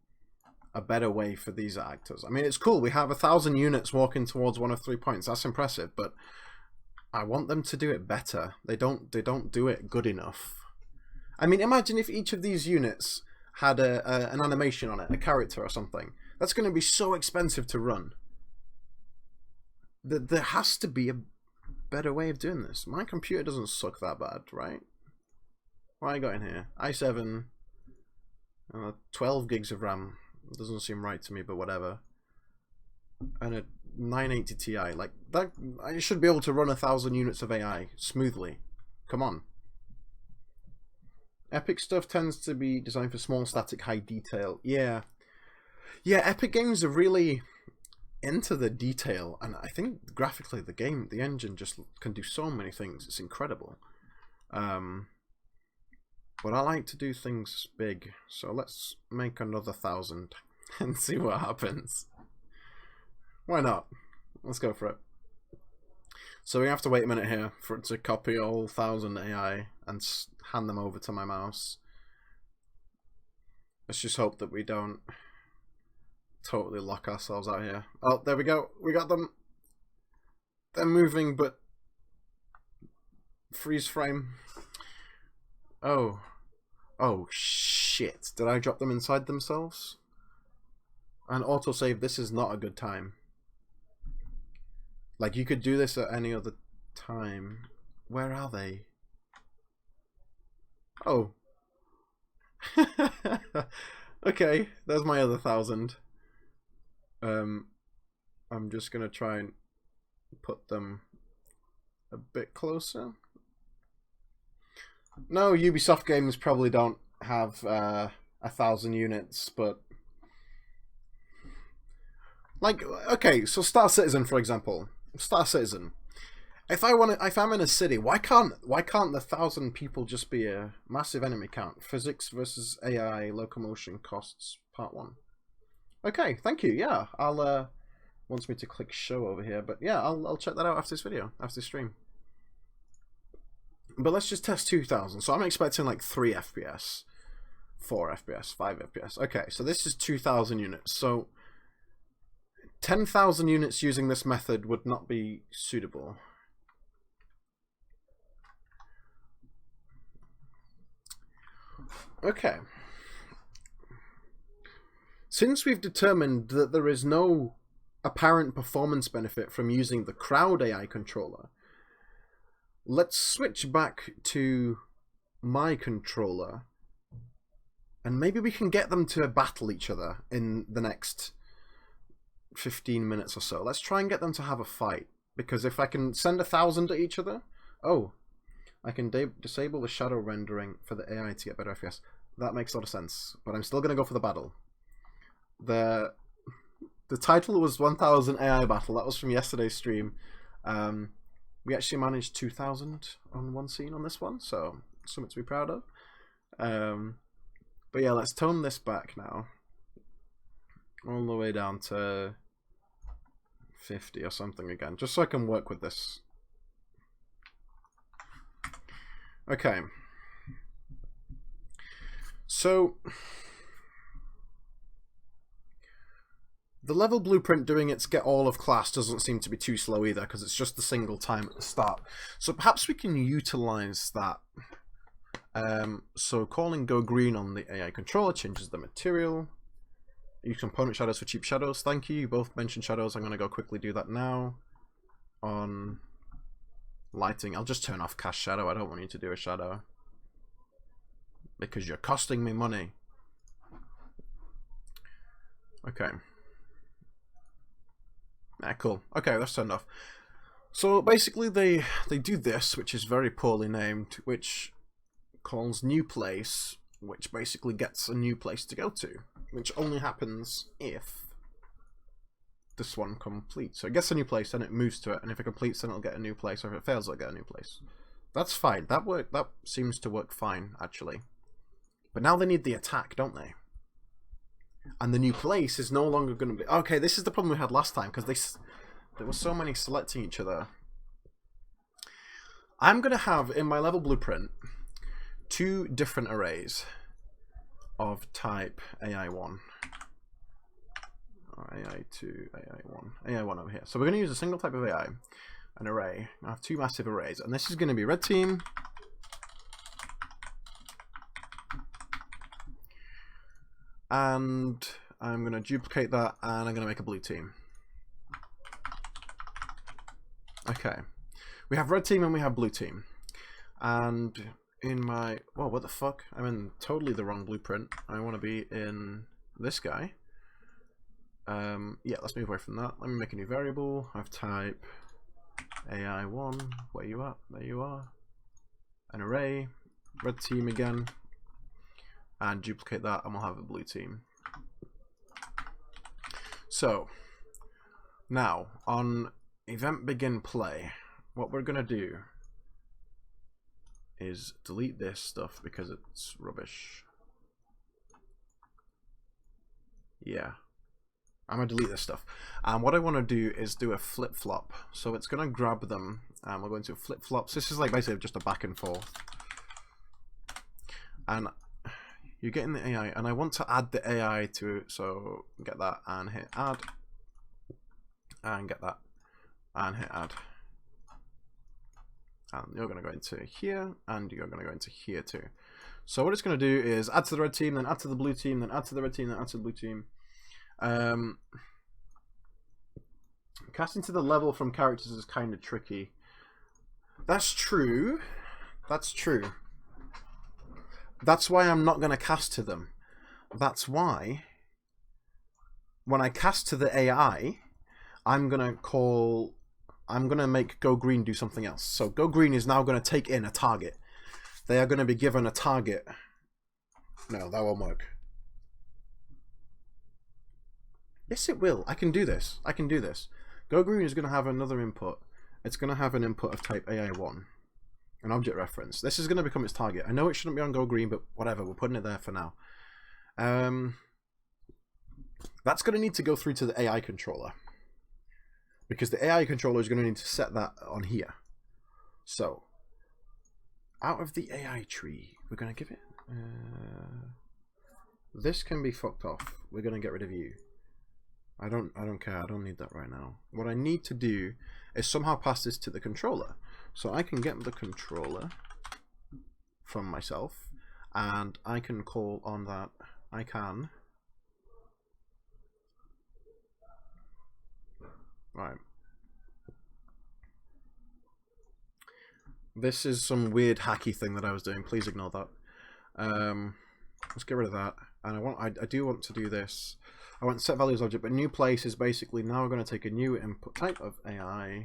a better way for these actors. I mean, it's cool. We have 1,000 units walking towards one of 3 points. That's impressive, but I want them to do it better. They don't do it good enough. I mean, imagine if each of these units had an animation on it, a character or something. That's going to be so expensive to run. There has to be a better way of doing this. My computer doesn't suck that bad, right? What I got in here? i7, 12 gigs of RAM. It doesn't seem right to me, but whatever. And a 980 Ti. Like, that, I should be able to run 1,000 units of AI smoothly. Come on. Epic stuff tends to be designed for small, static, high detail. Yeah. Yeah, Epic games are really into the detail, and I think graphically the engine just can do so many things. It's incredible. But I like to do things big, so let's make another 1,000 and see what happens. Why not? Let's go for it. So we have to wait a minute here for it to copy all 1,000 AI and hand them over to my mouse. Let's just hope that we don't totally lock ourselves out here. Oh, there we go. We got them. They're moving, but freeze frame. Oh. Oh, shit. Did I drop them inside themselves? And autosave, this is not a good time. Like, you could do this at any other time. Where are they? Oh. Okay, there's my other 1,000. I'm just gonna try and put them a bit closer. No, Ubisoft games probably don't have 1,000 units, but like, okay, so Star Citizen, for example, Star Citizen. If I'm in a city, why can't the 1,000 people just be a massive enemy count? Physics versus AI locomotion costs part 1. Okay, thank you. Yeah, I'll wants me to click show over here, but yeah, I'll check that out after this video, after this stream. But let's just test 2,000. So I'm expecting like 3 FPS, 4 FPS, 5 FPS. Okay, so this is 2,000 units. So 10,000 units using this method would not be suitable. Okay. Since we've determined that there is no apparent performance benefit from using the crowd AI controller, let's switch back to my controller and maybe we can get them to battle each other in the next 15 minutes or so. Let's try and get them to have a fight, because if I can send 1,000 at each other, oh, I can disable the shadow rendering for the AI to get better FPS. That makes a lot of sense, but I'm still going to go for the battle. The title was 1,000 AI battle. That was from yesterday's stream. We actually managed 2,000 on one scene on this one, so something to be proud of. But yeah, let's tone this back now, all the way down to 50 or something again, just so I can work with this. Okay. So The level blueprint doing its get all of class doesn't seem to be too slow either, because it's just a single time at the start. So perhaps we can utilize that. So calling go green on the AI controller changes the material. Use component shadows for cheap shadows. Thank you. You both mentioned shadows. I'm going to go quickly do that now. On lighting, I'll just turn off cast shadow. I don't want you to do a shadow, because you're costing me money. Okay. Cool. Okay, that's turned off. So basically they do this, which is very poorly named, which calls new place, which basically gets a new place to go to, which only happens if this one completes. So it gets a new place, then it moves to it, and if it completes, then it'll get a new place, or if it fails, it'll get a new place. That's fine. That seems to work fine, actually. But now they need the attack, don't they? And the new place is no longer going to be... Okay, this is the problem we had last time, because there were so many selecting each other. I'm going to have, in my level blueprint, 2 different arrays of type AI1. Or AI2, AI1. AI1 over here. So we're going to use a single type of AI, an array. I have 2 massive arrays, and this is going to be red team. And I'm going to duplicate that, and I'm going to make a blue team. Okay. We have red team and we have blue team. And in my... Whoa, what the fuck? I'm in totally the wrong blueprint. I want to be in this guy. Yeah, let's move away from that. Let me make a new variable. I have type AI1. Where you at? There you are. An array. Red team again. And duplicate that, and we'll have a blue team. So now on event begin play, what we're gonna do is delete this stuff because it's rubbish. Yeah, I'm gonna delete this stuff, and what I want to do is do a flip-flop. So it's gonna grab them, and we're going to flip-flops. This is like basically just a back and forth, and you're getting the AI, and I want to add the AI to it, so get that and hit add, and get that and hit add. And you're going to go into here, and you're going to go into here too. So what it's going to do is add to the red team, then add to the blue team, then add to the red team, then add to the blue team. Casting to the level from characters is kind of tricky. That's true. That's true. That's why I'm not going to cast to them. That's why when I cast to the AI, I'm going to make Go Green do something else. So Go Green is now going to take in a target. They are going to be given a target. No, that won't work. Yes, it will. I can do this. I can do this. Go Green is going to have another input. It's going to have an input of type AI1. An object reference. This is going to become its target. I know it shouldn't be on Go Green, but whatever. We're putting it there for now. That's going to need to go through to the AI controller, because the AI controller is going to need to set that on here. So, out of the AI tree, we're going to give it... this can be fucked off. We're going to get rid of you. I don't care. I don't need that right now. What I need to do is somehow pass this to the controller. So I can get the controller from myself, and I can call on that. I can. Right. This is some weird hacky thing that I was doing. Please ignore that. Let's get rid of that. And I do want to do this. I want set values object, but new place is basically now we're going to take a new input type of AI1,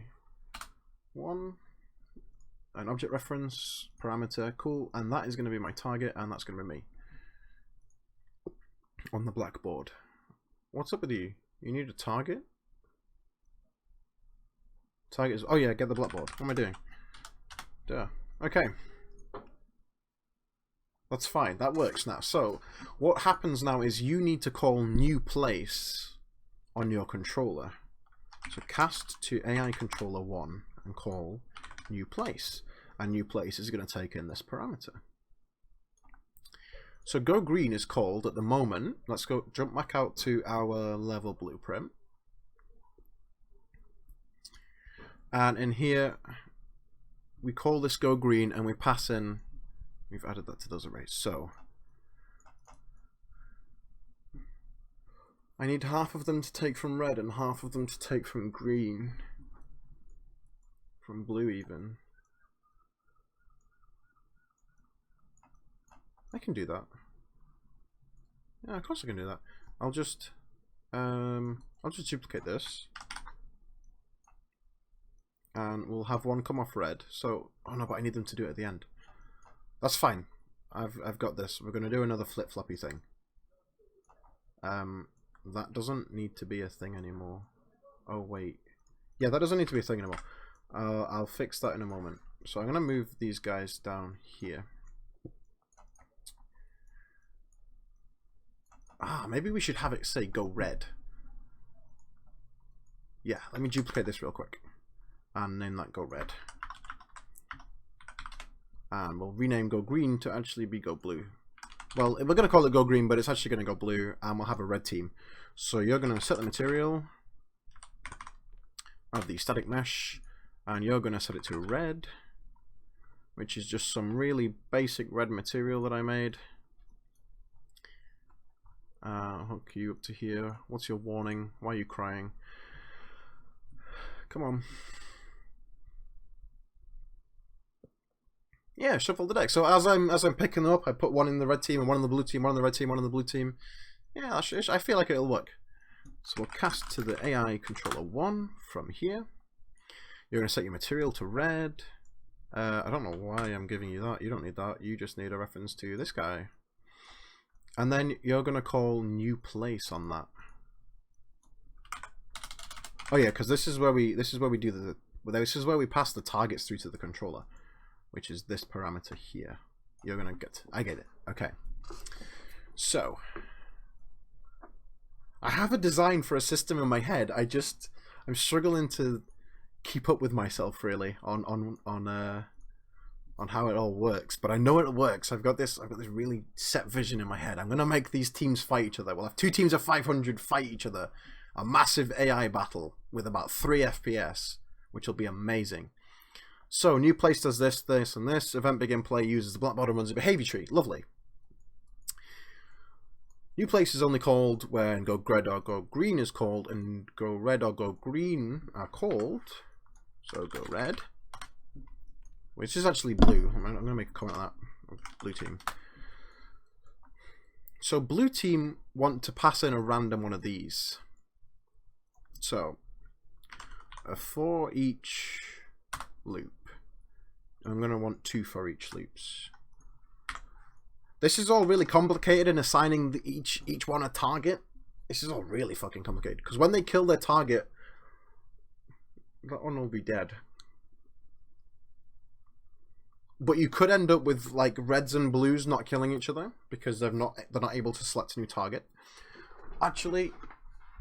an object reference parameter, cool, and that is going to be my target, and that's going to be me on the blackboard. What's up with you? You need a target? Target is, oh yeah, get the blackboard. What am I doing? Duh. Okay. That's fine. That works now. So what happens now is you need to call new place on your controller. So cast to AI controller 1 and call new place. And new place is going to take in this parameter. So go green is called at the moment. Let's go jump back out to our level blueprint. And in here, we call this go green and we pass in, we've added that to those arrays. So I need half of them to take from red and half of them to take from green. From blue even. I can do that. Yeah, of course I can do that. I'll just duplicate this. And we'll have one come off red. So, oh no, but I need them to do it at the end. That's fine. I've got this. We're gonna do another flip-floppy thing. That doesn't need to be a thing anymore. Oh wait. Yeah, that doesn't need to be a thing anymore. I'll fix that in a moment. So I'm gonna move these guys down here. Maybe we should have it say go red. Yeah, let me duplicate this real quick. And name that go red. And we'll rename go green to actually be go blue. Well, we're going to call it go green, but it's actually going to go blue, and we'll have a red team. So you're going to set the material of the static mesh, and you're going to set it to red, which is just some really basic red material that I made. Hook you up to here. What's your warning? Why are you crying? Come on. Yeah, shuffle the deck. So as I'm picking them up, I put one in the red team and one in the blue team, one in the red team, one in the blue team. Yeah, I feel like it'll work. So we'll cast to the AI controller 1 from here. You're going to set your material to red. I don't know why I'm giving you that. You don't need that. You just need a reference to this guy. And then you're going to call new place on that. Oh yeah, because this is where we pass the targets through to the controller, which is this parameter here. You're gonna get. I get it. Okay. So I have a design for a system in my head. I'm struggling to keep up with myself really on how it all works. But I know it works. I've got this really set vision in my head. I'm gonna make these teams fight each other. We'll have 2 teams of 500 fight each other. A massive AI battle with about 3 FPS, which will be amazing. So, new place does this, this, and this. Event begin play uses the black bottom runs a behavior tree. Lovely. New place is only called when go red or go green is called, and go red or go green are called. So, go red, which is actually blue. I'm going to make a comment on that. Blue team. So, blue team want to pass in a random one of these. So, for each loop, I'm going to want 2 for each loops. This is all really complicated in assigning each one a target. This is all really fucking complicated, because when they kill their target, that one will be dead. But you could end up with like reds and blues not killing each other because they're not able to select a new target. Actually,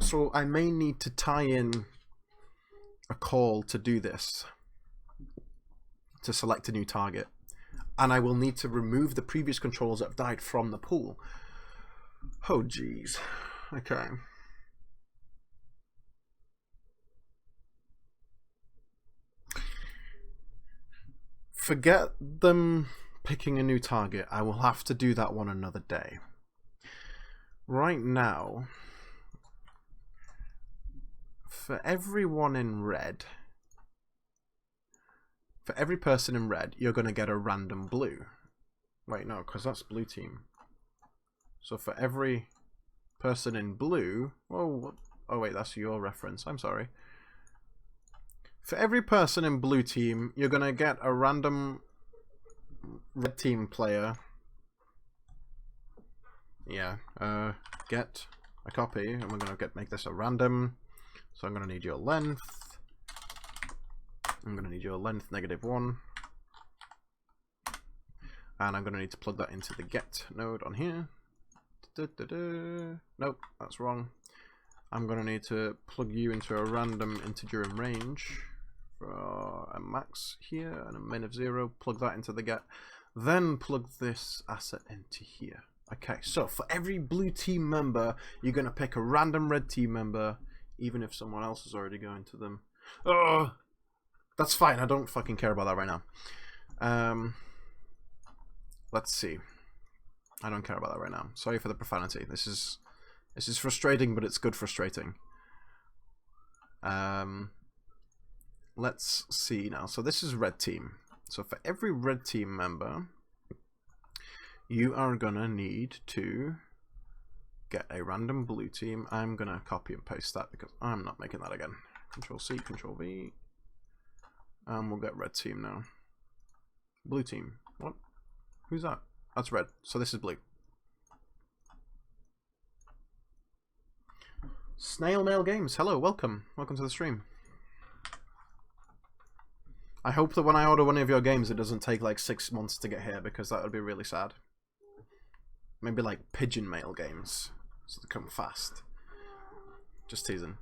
so I may need to tie in a call to do this, to select a new target, and I will need to remove the previous controls that have died from the pool. Oh geez. Okay. Forget them picking a new target. I will have to do that one another day. Right now, for everyone in red, for every person in red, you're going to get a random blue. Wait, no, because that's blue team. So for every person in blue... Oh wait, that's your reference. I'm sorry. For every person in blue team, you're going to get a random red team player. Yeah, get a copy, and we're going to make this a random. So I'm going to need your length. I'm going to need your length -1. And I'm going to need to plug that into the get node on here. Nope, that's wrong. I'm going to need to plug you into a random integer in range for a max here and a min of 0. Plug that into the get. Then plug this asset into here. Okay, so for every blue team member, you're going to pick a random red team member, even if someone else is already going to them. Oh, that's fine. I don't fucking care about that right now. Let's see. I don't care about that right now. Sorry for the profanity. This is frustrating, but it's good frustrating. Let's see now. So this is red team. So for every red team member, you are gonna need to get a random blue team. I'm gonna copy and paste that because I'm not making that again. Control C, Control V. And we'll get red team now. Blue team. What? Who's that? That's red. So this is blue. Snail Mail Games. Hello, welcome. Welcome to the stream. I hope that when I order one of your games, it doesn't take like 6 months to get here, because that would be really sad. Maybe like Pigeon Mail Games, so they come fast. Just teasing.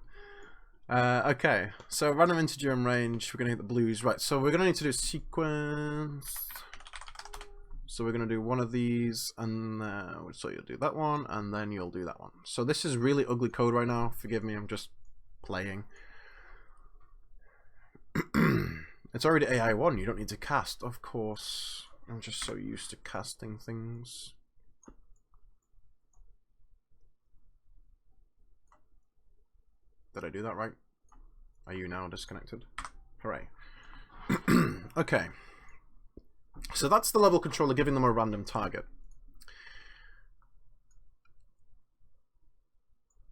Okay, so random integer and range. We're gonna hit the blues, right? So we're gonna need to do sequence. So we're gonna do one of these, and so you'll do that one, and then you'll do that one. So this is really ugly code right now. Forgive me, I'm just playing. It's already AI1, you don't need to cast. Of course, I'm just so used to casting things. Did I do that right? Are you now disconnected? Hooray. Okay. So that's the level controller giving them a random target.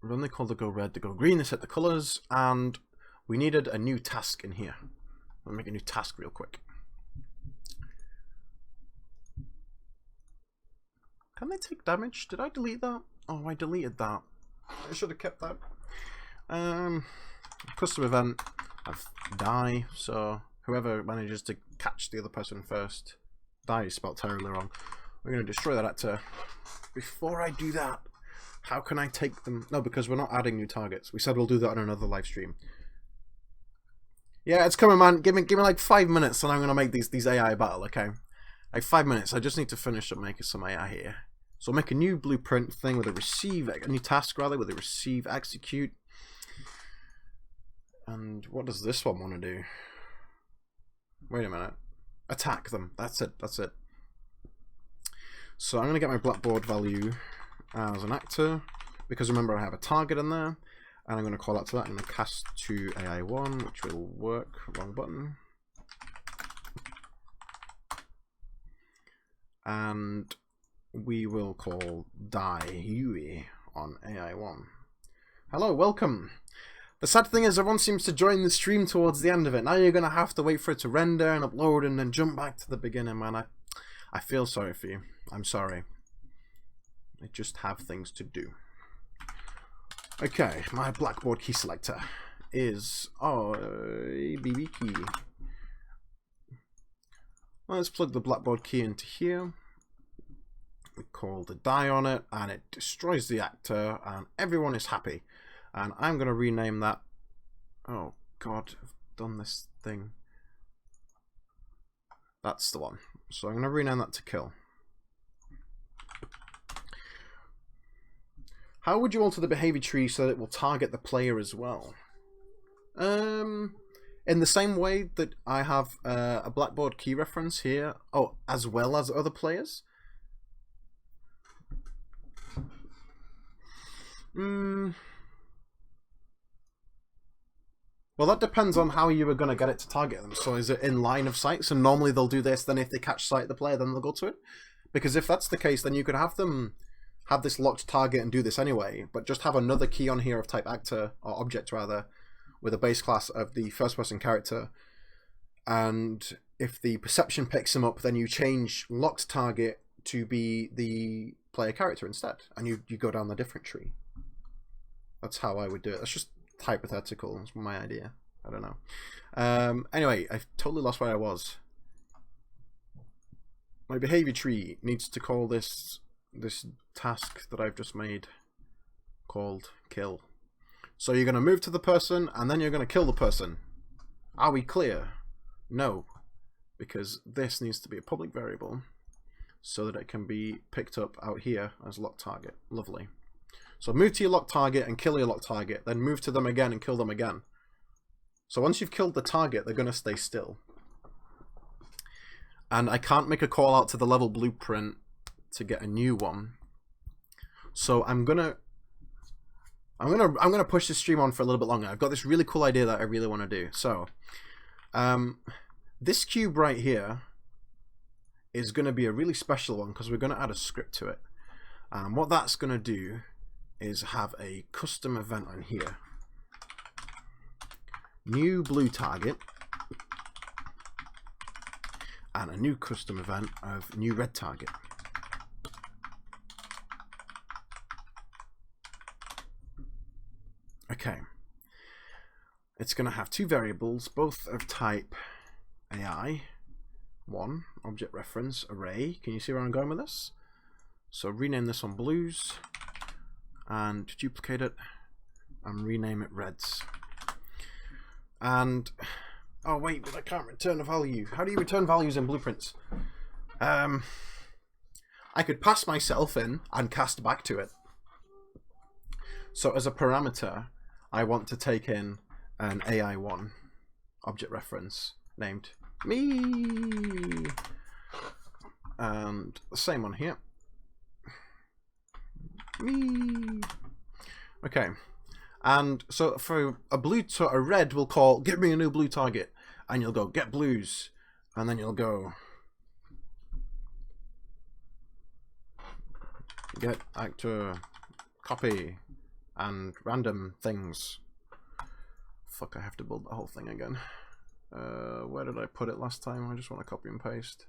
When they call to go red, to go green, they set the colors, and we needed a new task in here. I'll make a new task real quick. Can they take damage? Did I delete that? Oh, I deleted that. I should have kept that. Custom event. I've die, so whoever manages to catch the other person first. Die is spelled terribly wrong. We're going to destroy that actor. Before I do that, how can I take them? No, because we're not adding new targets. We said we'll do that on another live stream. Yeah, it's coming, man. Give me like 5 minutes, and I'm gonna make these AI battle. Okay, like 5 minutes. I just need to finish up making some AI here. So I'll make a new blueprint thing with a receive, a new task rather, with a receive execute. And what does this one want to do? Wait a minute. Attack them. That's it. That's it. So I'm gonna get my blackboard value as an actor, because remember I have a target in there. And I'm going to call out to that. I'm going to cast to AI1, which will work. Wrong button. And we will call die Yui on AI1. Hello, welcome. The sad thing is everyone seems to join the stream towards the end of it. Now you're going to have to wait for it to render and upload and then jump back to the beginning, man. I feel sorry for you. I'm sorry. I just have things to do. Okay, my blackboard key selector is BB key. Let's plug the blackboard key into here. We call the die on it, and it destroys the actor, and everyone is happy. And I'm going to rename that. Oh God, I've done this thing. That's the one. So I'm going to rename that to kill. How would you alter the behavior tree so that it will target the player as well? In the same way that I have a blackboard key reference here, oh, as well as other players. Well, that depends on how you were going to get it to target them. So is it in line of sight? So normally they'll do this, then if they catch sight of the player, then they'll go to it. Because if that's the case, then you could have them have this locked target and do this anyway, but just have another key on here of type actor, or object rather, with a base class of the first person character. And if the perception picks him up, then you change locked target to be the player character instead, and you go down the different tree. That's how I would do it. That's just hypothetical. It's my idea. I don't know. Anyway, I've totally lost where I was. My behavior tree needs to call this task that I've just made called kill. So you're going to move to the person, and then you're going to kill the person. Are we clear? No, because this needs to be a public variable. so that it can be picked up out here as locked target. Lovely. So move to your locked target and kill your locked target, then move to them again and kill them again. So once you've killed the target, they're going to stay still. And I can't make a call out to the level blueprint to get a new one. So I'm gonna push this stream on for a little bit longer. I've got this really cool idea that I really want to do. So this cube right here is going to be a really special one because we're going to add a script to it. What that's going to do is have a custom event on here. New blue target and a new custom event of new red target. Okay. It's going to have two variables, both of type AI. One, object reference array. Can you see where I'm going with this? So rename this one blues and duplicate it and rename it reds. And oh wait, but I can't return a value. How do you return values in blueprints? I could pass myself in and cast back to it. So as a parameter, I want to take in an AI1 object reference named me, and the same one here, me. Okay, and so for a blue, so a red will call, give me a new blue target, and you'll go get blues, and then you'll go get actor, copy, and random things. Fuck, I have to build the whole thing again. Where did I put it last time? I just want to copy and paste.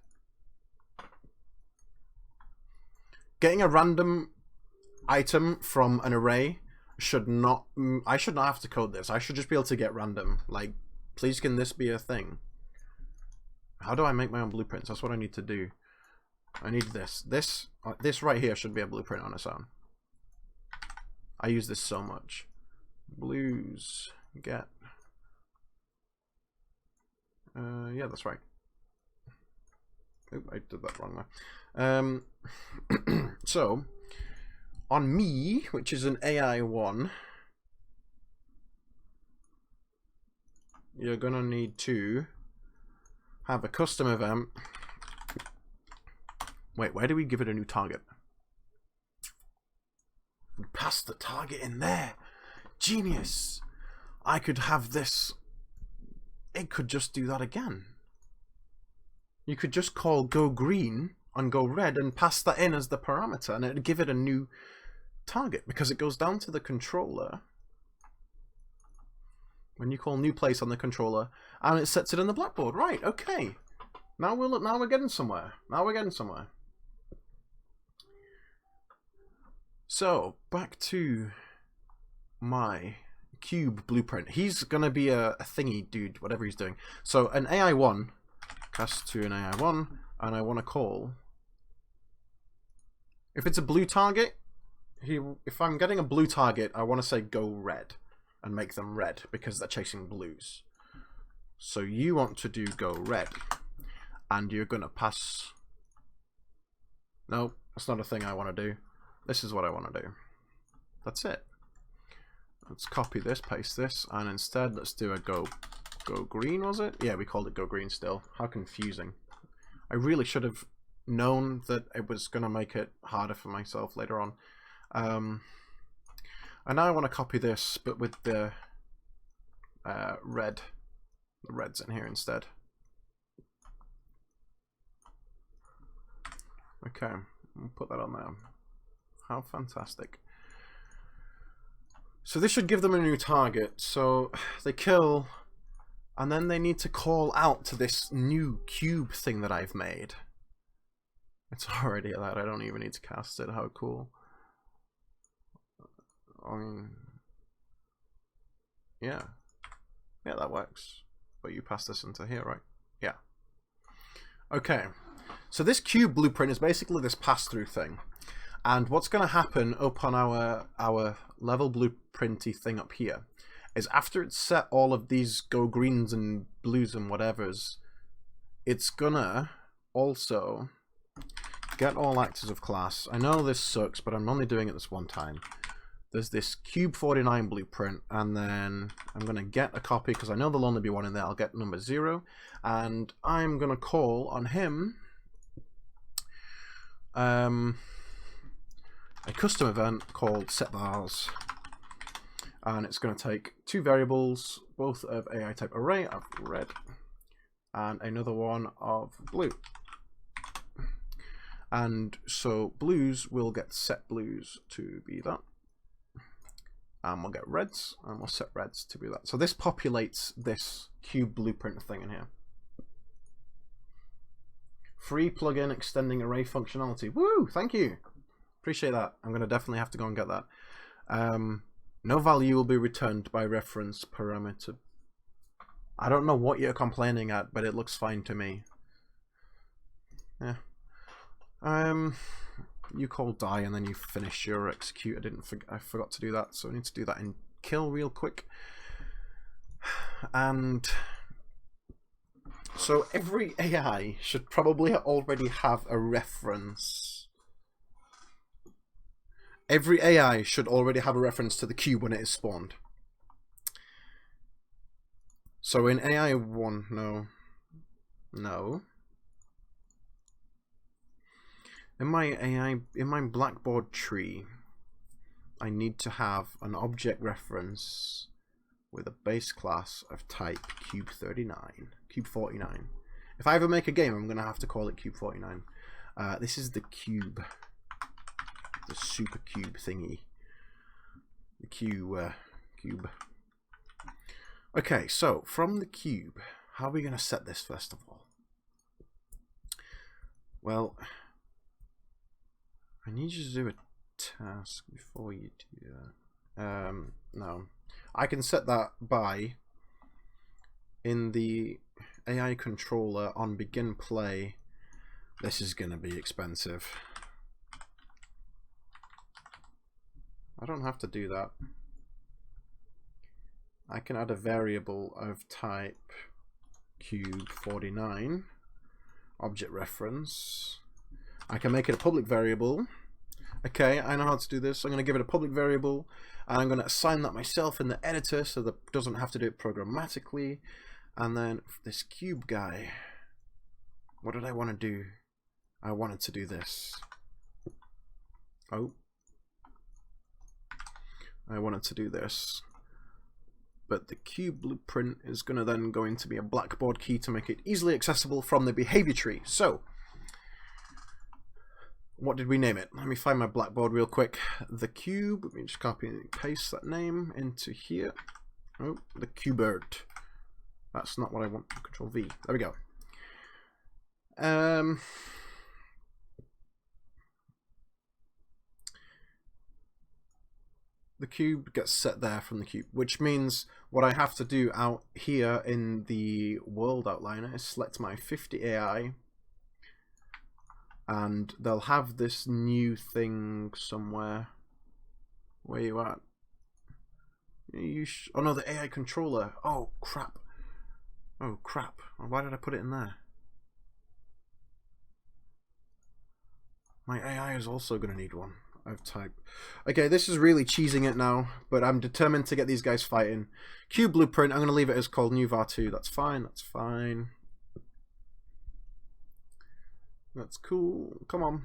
Getting a random item from an array should not, I should not have to code this. I should just be able to get random. Like, please can this be a thing? How do I make my own blueprints? That's what I need to do. I need this. This right here should be a blueprint on its own. I use this so much. Blues, get. Yeah, that's right. Oop, I did that wrong there. So, on me, which is an AI1, you're gonna need to have a custom event. Wait, where do we give it a new target? We pass the target in there. Genius. I could have this. It could just do that again. You could just call go green and go red and pass that in as the parameter, and it'd give it a new target because it goes down to the controller when you call new place on the controller, and it sets it in the blackboard. Right? Okay. Now we're getting somewhere. Now we're getting somewhere. So back to my cube blueprint. He's gonna be a thingy dude, whatever he's doing. So an AI1 cast to an AI1, and I want to call. If it's a blue target, if I'm getting a blue target, I want to say go red and make them red because they're chasing blues. So you want to do go red, and you're gonna pass. No, that's not a thing I want to do. This is what I want to do. That's it. Let's copy this, paste this, and instead let's do a go green, was it? Yeah, we called it go green still. How confusing. I really should have known that it was going to make it harder for myself later on. And now I want to copy this, but with the reds in here instead. Okay, we'll put that on there. How fantastic. So this should give them a new target. So they kill, and then they need to call out to this new cube thing that I've made. It's already that. I don't even need to cast it. How cool. I mean, yeah. Yeah, that works. But you pass this into here, right? Yeah. Okay. So this cube blueprint is basically this pass-through thing. And what's going to happen up on our level blueprinty thing up here is after it's set all of these go greens and blues and whatevers, it's gonna also get all actors of class. I know this sucks, but I'm only doing it this one time. There's this cube 49 blueprint, and then I'm going to get a copy because I know there'll only be one in there. I'll get number 0, and I'm going to call on him a custom event called setVars, and it's going to take 2 variables, both of AI type array of red, and another one of blue. And so blues will get set blues to be that. And we'll get reds, and we'll set reds to be that. So this populates this cube blueprint thing in here. Free plugin extending array functionality. Woo! Thank you. Appreciate that. I'm going to definitely have to go and get that. No value will be returned by reference parameter. I don't know what you're complaining at, but it looks fine to me. Yeah. You call die and then you finish your execute. I forgot to do that, so I need to do that in kill real quick. And so every AI should probably already have a reference. Every AI should already have a reference to the cube when it is spawned. So in AI 1, no. In my Blackboard tree, I need to have an object reference with a base class of type cube 49. If I ever make a game, I'm going to have to call it cube 49. This is the cube, the super cube thingy. The cube. Okay, so from the cube, how are we going to set this first of all? Well, I need you to do a task before you do that. No. I can set that by, in the AI controller on begin play. This is going to be expensive. I don't have to do that. I can add a variable of type cube 49 object reference. I can make it a public variable. Okay, I know how to do this. I'm going to give it a public variable, and I'm going to assign that myself in the editor so that it doesn't have to do it programmatically. And then this cube guy, what did I want to do? I wanted to do this. Oh. I wanted to do this. But the cube blueprint is going to then going to be a Blackboard key to make it easily accessible from the behavior tree. So, what did we name it? Let me find my Blackboard real quick. The cube, let me just copy and paste that name into here. Oh, the cubert. That's not what I want. Control V. There we go. The cube gets set there from the cube, which means what I have to do out here in the world outliner is select my 50 AI, and they'll have this new thing somewhere. Where you at? Oh no, the AI controller. Oh crap. Oh crap. Why did I put it in there? My AI is also going to need one of type. Okay, this is really cheesing it now, but I'm determined to get these guys fighting. Cube blueprint, I'm going to leave it as called new var2. That's fine, that's fine. That's cool. Come on.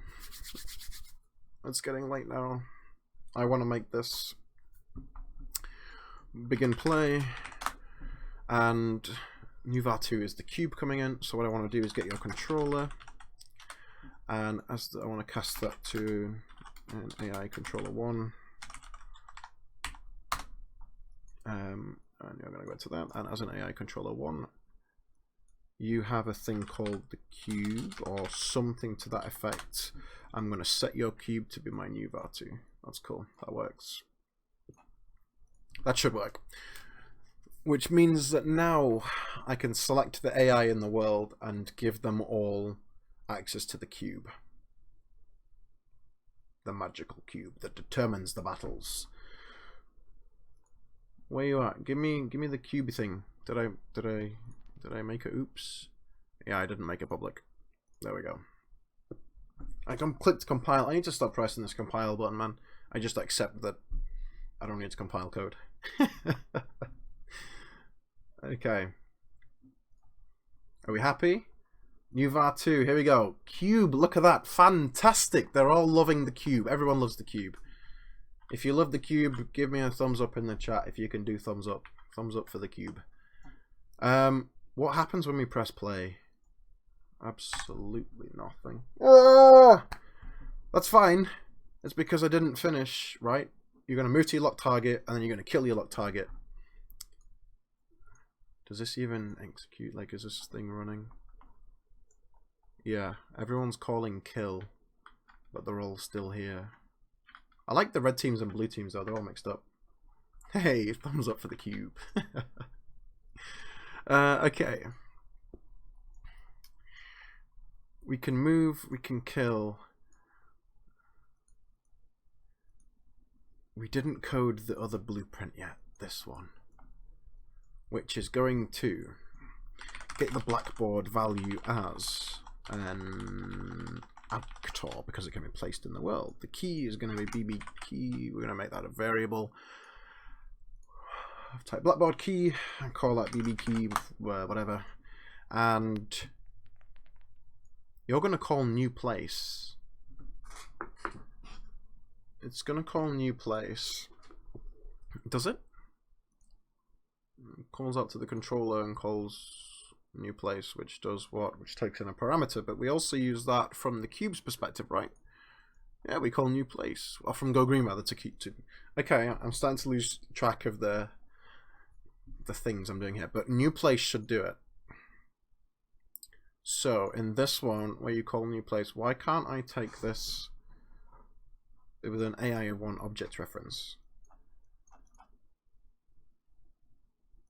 It's getting late now. I want to make this begin play, and new var2 is the cube coming in. So what I want to do is get your controller, and as I want to cast that to an AI controller 1, and you're going to go to that, and as an AI controller 1, you have a thing called the cube or something to that effect. I'm going to set your cube to be my new var2. That's cool. That works. That should work. Which means that now I can select the AI in the world and give them all access to the cube. The magical cube that determines the battles. Where you at? Give me the cube thing. Did I make it? Oops. Yeah, I didn't make it public. There we go. I clicked compile. I need to stop pressing this compile button, man. I just accept that I don't need to compile code. Okay. Are we happy? New var2, here we go. Cube, look at that. Fantastic. They're all loving the cube. Everyone loves the cube. If you love the cube, give me a thumbs up in the chat if you can do thumbs up. Thumbs up for the cube. What happens when we press play? Absolutely nothing. Ah! That's fine. It's because I didn't finish, right? You're going to move to your locked target, and then you're going to kill your locked target. Does this even execute? Like, is this thing running? Yeah, everyone's calling kill, but they're all still here. I like the red teams and blue teams, though. They're all mixed up. Hey, thumbs up for the cube. Okay. We can move, we can kill. We didn't code the other blueprint yet, this one. Which is going to get the blackboard value as an actor, because it can be placed in the world. The key is going to be BB key. We're going to make that a variable. Type blackboard key and call that BB key, whatever. And you're going to call new place. It's going to call new place. Does it? Calls out to the controller and calls new place, which does what? Which takes in a parameter, but we also use that from the cube's perspective, right? Yeah, we call new place. Or from Go Green rather to keep to. Okay, I'm starting to lose track of the things I'm doing here, but new place should do it. So in this one where you call new place, why can't I take this with an AI1 object reference?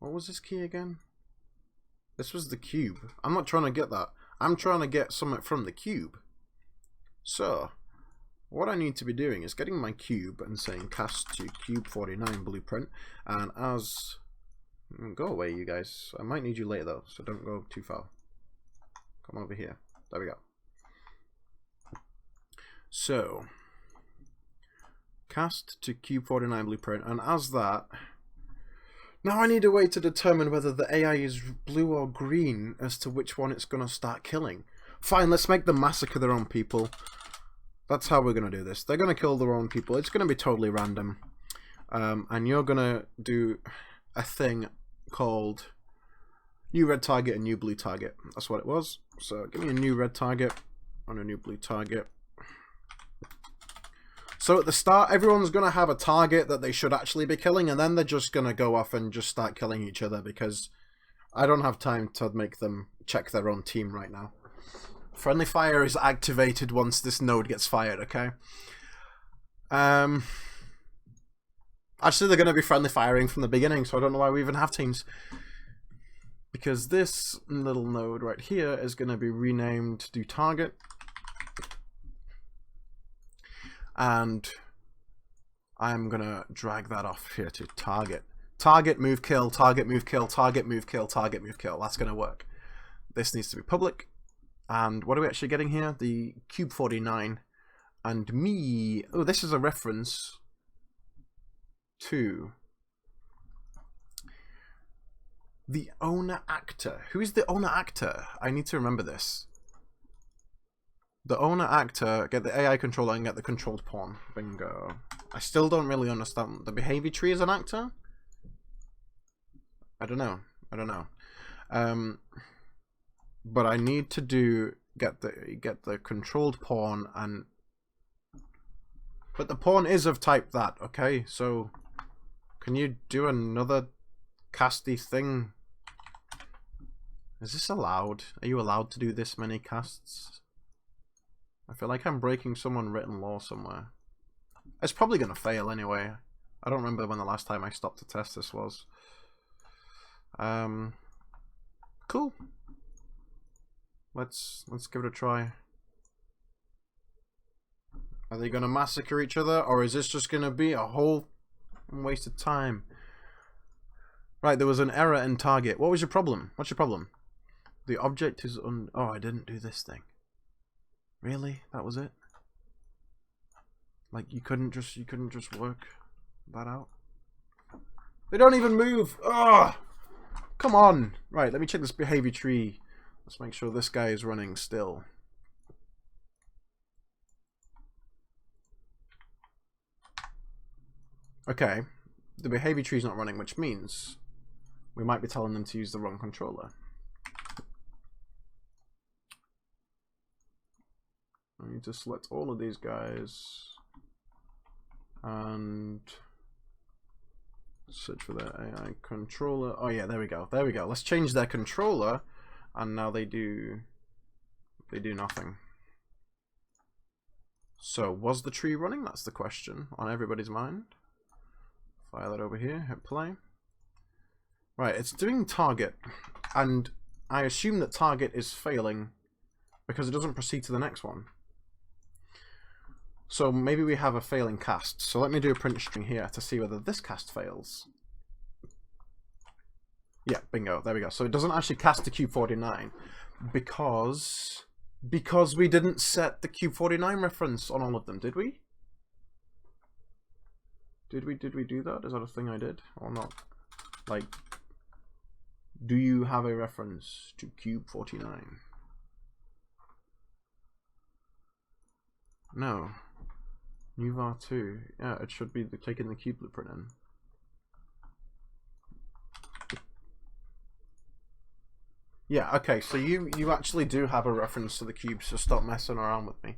What was this key again? This was the cube. I'm not trying to get that. I'm trying to get something from the cube. So what I need to be doing is getting my cube and saying cast to cube49 blueprint, and as go away, you guys. I might need you later though, so don't go too far. Come over here. There we go. So cast to cube49 blueprint, and as that, now I need a way to determine whether the AI is blue or green as to which one it's going to start killing. Fine, let's make them massacre their own people. That's how we're going to do this. They're going to kill their own people. It's going to be totally random. And you're going to do a thing called new red target and new blue target. That's what it was. So give me a new red target and a new blue target. So at the start, everyone's going to have a target that they should actually be killing, and then they're just going to go off and just start killing each other, because I don't have time to make them check their own team right now. Friendly fire is activated once this node gets fired, okay? Actually, they're going to be friendly firing from the beginning, so I don't know why we even have teams. Because this little node right here is going to be renamed to target. And I'm going to drag that off here to target. Target, move, kill, target, move, kill, target, move, kill, target, move, kill. That's going to work. This needs to be public. And what are we actually getting here? The cube49 and me. Oh, this is a reference to the owner actor. Who is the owner actor? I need to remember this. The owner actor, get the AI controller and get the controlled pawn. Bingo. I still don't really understand. The behavior tree is an actor? I don't know. I don't know. But I need to get the controlled pawn, and but the pawn is of type that, okay? So can you do another casty thing? Is this allowed? Are you allowed to do this many casts? I feel like I'm breaking some unwritten law somewhere. It's probably gonna fail anyway. I don't remember when the last time I stopped to test this was. Cool. Let's give it a try. Are they gonna massacre each other, or is this just gonna be a whole waste of time? Right, there was an error in target. What was your problem? What's your problem? The object is oh, I didn't do this thing. Really? That was it? Like you couldn't just work that out. They don't even move. Ugh! Come on. Right, let me check this behavior tree. Let's make sure this guy is running still. Okay, the behavior tree is not running, which means we might be telling them to use the wrong controller. I need to select all of these guys and search for their AI controller. Oh yeah, there we go. There we go. Let's change their controller, and now they do nothing. So was the tree running? That's the question on everybody's mind. Fire that over here, hit play. Right, it's doing target, and I assume that target is failing because it doesn't proceed to the next one. So maybe we have a failing cast. So let me do a print string here to see whether this cast fails. Yeah, bingo, there we go. So it doesn't actually cast to cube 49 because we didn't set the cube 49 reference on all of them, did we? Did we do that? Is that a thing I did or not? Like, do you have a reference to cube 49? No. New var 2. Yeah, it should be taking the cube blueprint in. Yeah, okay, so you actually do have a reference to the cube, so stop messing around with me.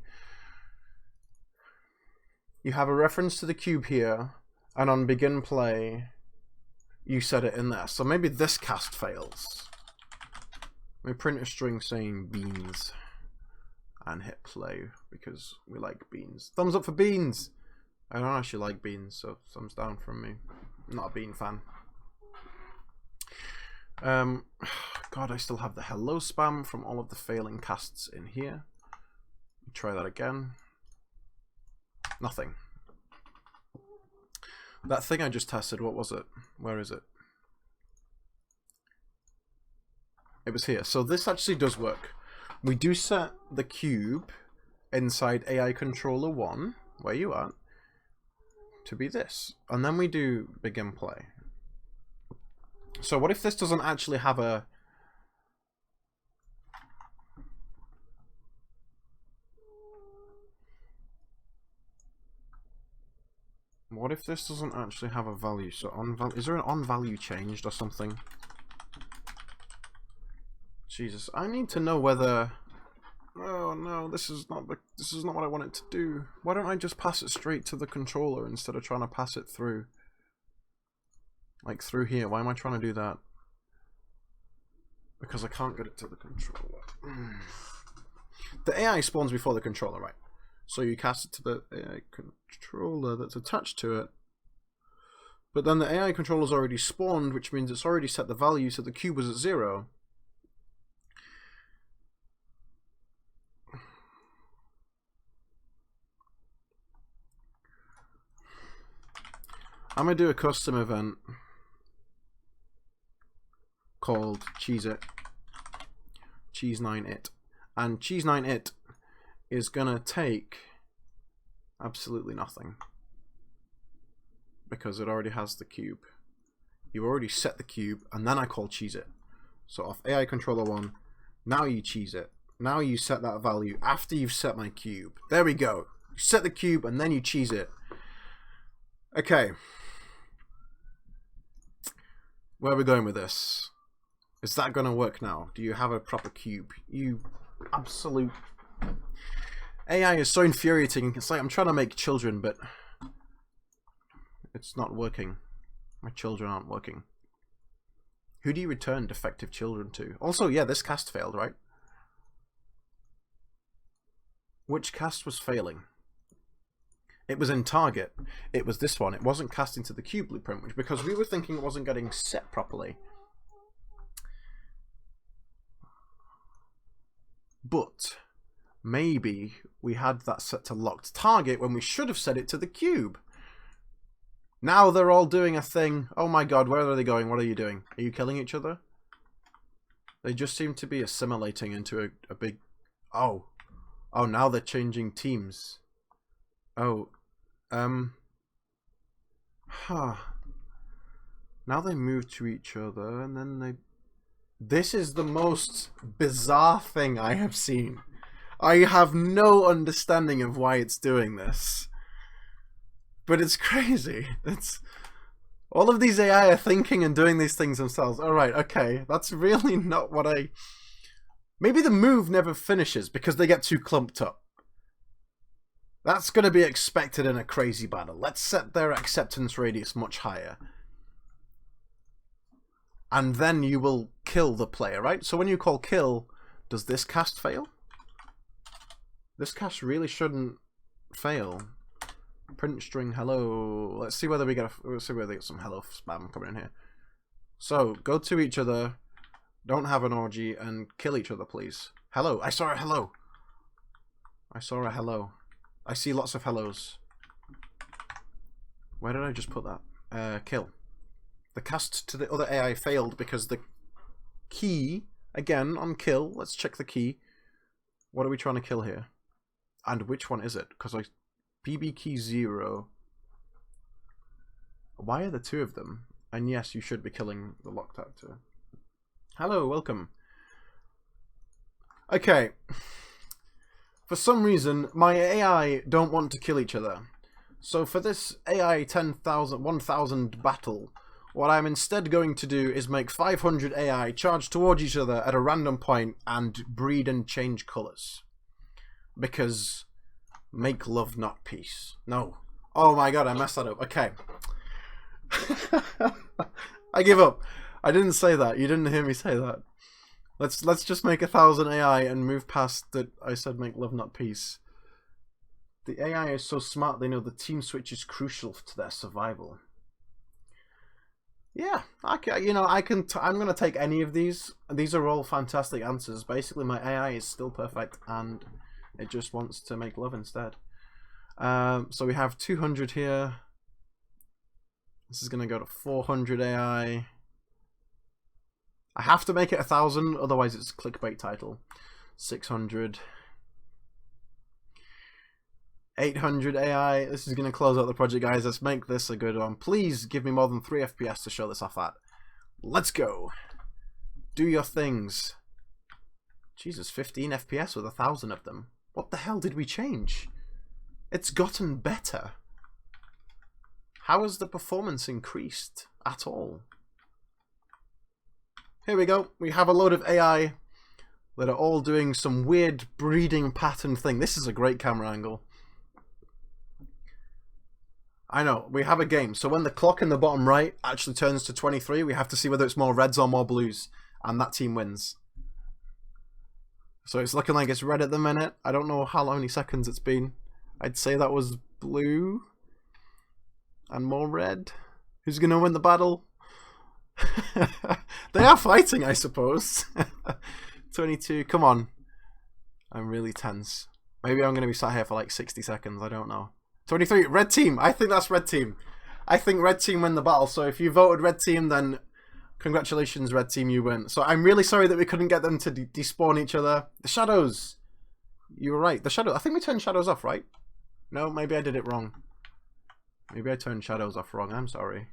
You have a reference to the cube here, and on begin play, you set it in there. So maybe this cast fails. We print a string saying beans and hit play because we like beans. Thumbs up for beans! I don't actually like beans, so thumbs down from me. I'm not a bean fan. God, I still have the hello spam from all of the failing casts in here. Try that again. Nothing. That thing I just tested, what was it? Where is it? It was here. So this actually does work. We do set the cube inside AI controller 1, where you are, to be this. And then we do begin play. So what if this doesn't actually have a... What if this doesn't actually have a value? So on is there an on value changed or something? Jesus, I need to know whether... Oh no, this is not what I want it to do. Why don't I just pass it straight to the controller instead of trying to pass it through? Like through here. Why am I trying to do that? Because I can't get it to the controller. The AI spawns before the controller, right? So you cast it to the AI controller that's attached to it. But then the AI controller is already spawned, which means it's already set the value, so the cube was at 0. I'm going to do a custom event called Cheese9it. And Cheese9it is going to take absolutely nothing because it already has the cube. You already set the cube, and then I call cheese it. So off AI controller 1, now you cheese it. Now you set that value after you've set my cube. There we go. You set the cube and then you cheese it. Okay. Where are we going with this? Is that going to work now? Do you have a proper cube? You absolute... AI is so infuriating. It's like I'm trying to make children, but it's not working. My children aren't working. Who do you return defective children to? Also, yeah, this cast failed, right? Which cast was failing? It was in target. It was this one. It wasn't cast into the cube blueprint, which because we were thinking it wasn't getting set properly. But maybe we had that set to locked target when we should have set it to the cube. Now they're all doing a thing. Oh my god, where are they going? What are you doing? Are you killing each other? They just seem to be assimilating into a big... Oh. Oh, now they're changing teams. Oh. Now they move to each other, and then they... This is the most bizarre thing I have seen. I have no understanding of why it's doing this. But it's crazy. It's... All of these AI are thinking and doing these things themselves. Alright, okay. That's really not what I... Maybe the move never finishes because they get too clumped up. That's going to be expected in a crazy battle. Let's set their acceptance radius much higher. And then you will kill the player, right? So when you call kill, does this cast fail? This cast really shouldn't fail. Print string hello. Let's see whether we get some hello spam coming in here. So go to each other, don't have an orgy, and kill each other, please. Hello. I saw a hello. I saw a hello. I see lots of hellos. Where did I just put that? Kill. The cast to the other AI failed because the key, again on kill, let's check the key. What are we trying to kill here? And which one is it? Because PB key 0. Why are there two of them? And yes, you should be killing the locked actor. Hello, welcome. Okay. For some reason, my AI don't want to kill each other. So for this AI 10,000 battle, what I'm instead going to do is make 500 AI charge towards each other at a random point and breed and change colours. Because make love, not peace. No. Oh my god, I messed that up. Okay. I give up. I didn't say that. You didn't hear me say that. Let's just make 1,000 AI and move past that I said make love, not peace. The AI is so smart they know the team switch is crucial to their survival. Yeah, I'm gonna take any of these. These are all fantastic answers. Basically, my AI is still perfect, and it just wants to make love instead. So we have 200 here. This is gonna go to 400 AI. I have to make it 1,000, otherwise it's a clickbait title. 600. 800 AI. This is going to close out the project, guys. Let's make this a good one. Please give me more than 3 FPS to show this off at. Let's go. Do your things. Jesus, 15 FPS with 1,000 of them. What the hell did we change? It's gotten better. How has the performance increased at all? Here we go. We have a load of AI that are all doing some weird breeding pattern thing. This is a great camera angle. I know, we have a game. So when the clock in the bottom right actually turns to 23, we have to see whether it's more reds or more blues. And that team wins. So it's looking like it's red at the minute. I don't know how many seconds it's been. I'd say that was blue. And more red. Who's going to win the battle? They are fighting, I suppose. 22, come on. I'm really tense. Maybe I'm going to be sat here for like 60 seconds, I don't know. 23, red team. I think that's red team. I think red team win the battle. So if you voted red team, then congratulations, red team, you win. So I'm really sorry that we couldn't get them to despawn each other. The shadows. You were right. The shadow. I think we turned shadows off, right? No, maybe I did it wrong. Maybe I turned shadows off wrong. I'm sorry.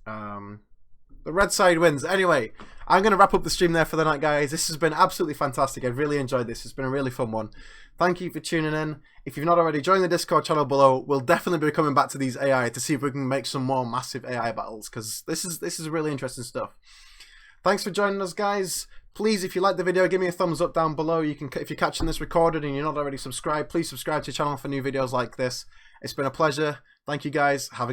The red side wins. Anyway, I'm going to wrap up the stream there for the night, guys. This has been absolutely fantastic. I've really enjoyed this. It's been a really fun one. Thank you for tuning in. If you've not already, join the Discord channel below. We'll definitely be coming back to these AI to see if we can make some more massive AI battles, because this is really interesting stuff. Thanks for joining us, guys. Please, if you like the video, give me a thumbs up down below. You can, if you're catching this recorded and you're not already subscribed, please subscribe to the channel for new videos like this. It's been a pleasure. Thank you, guys. Have a good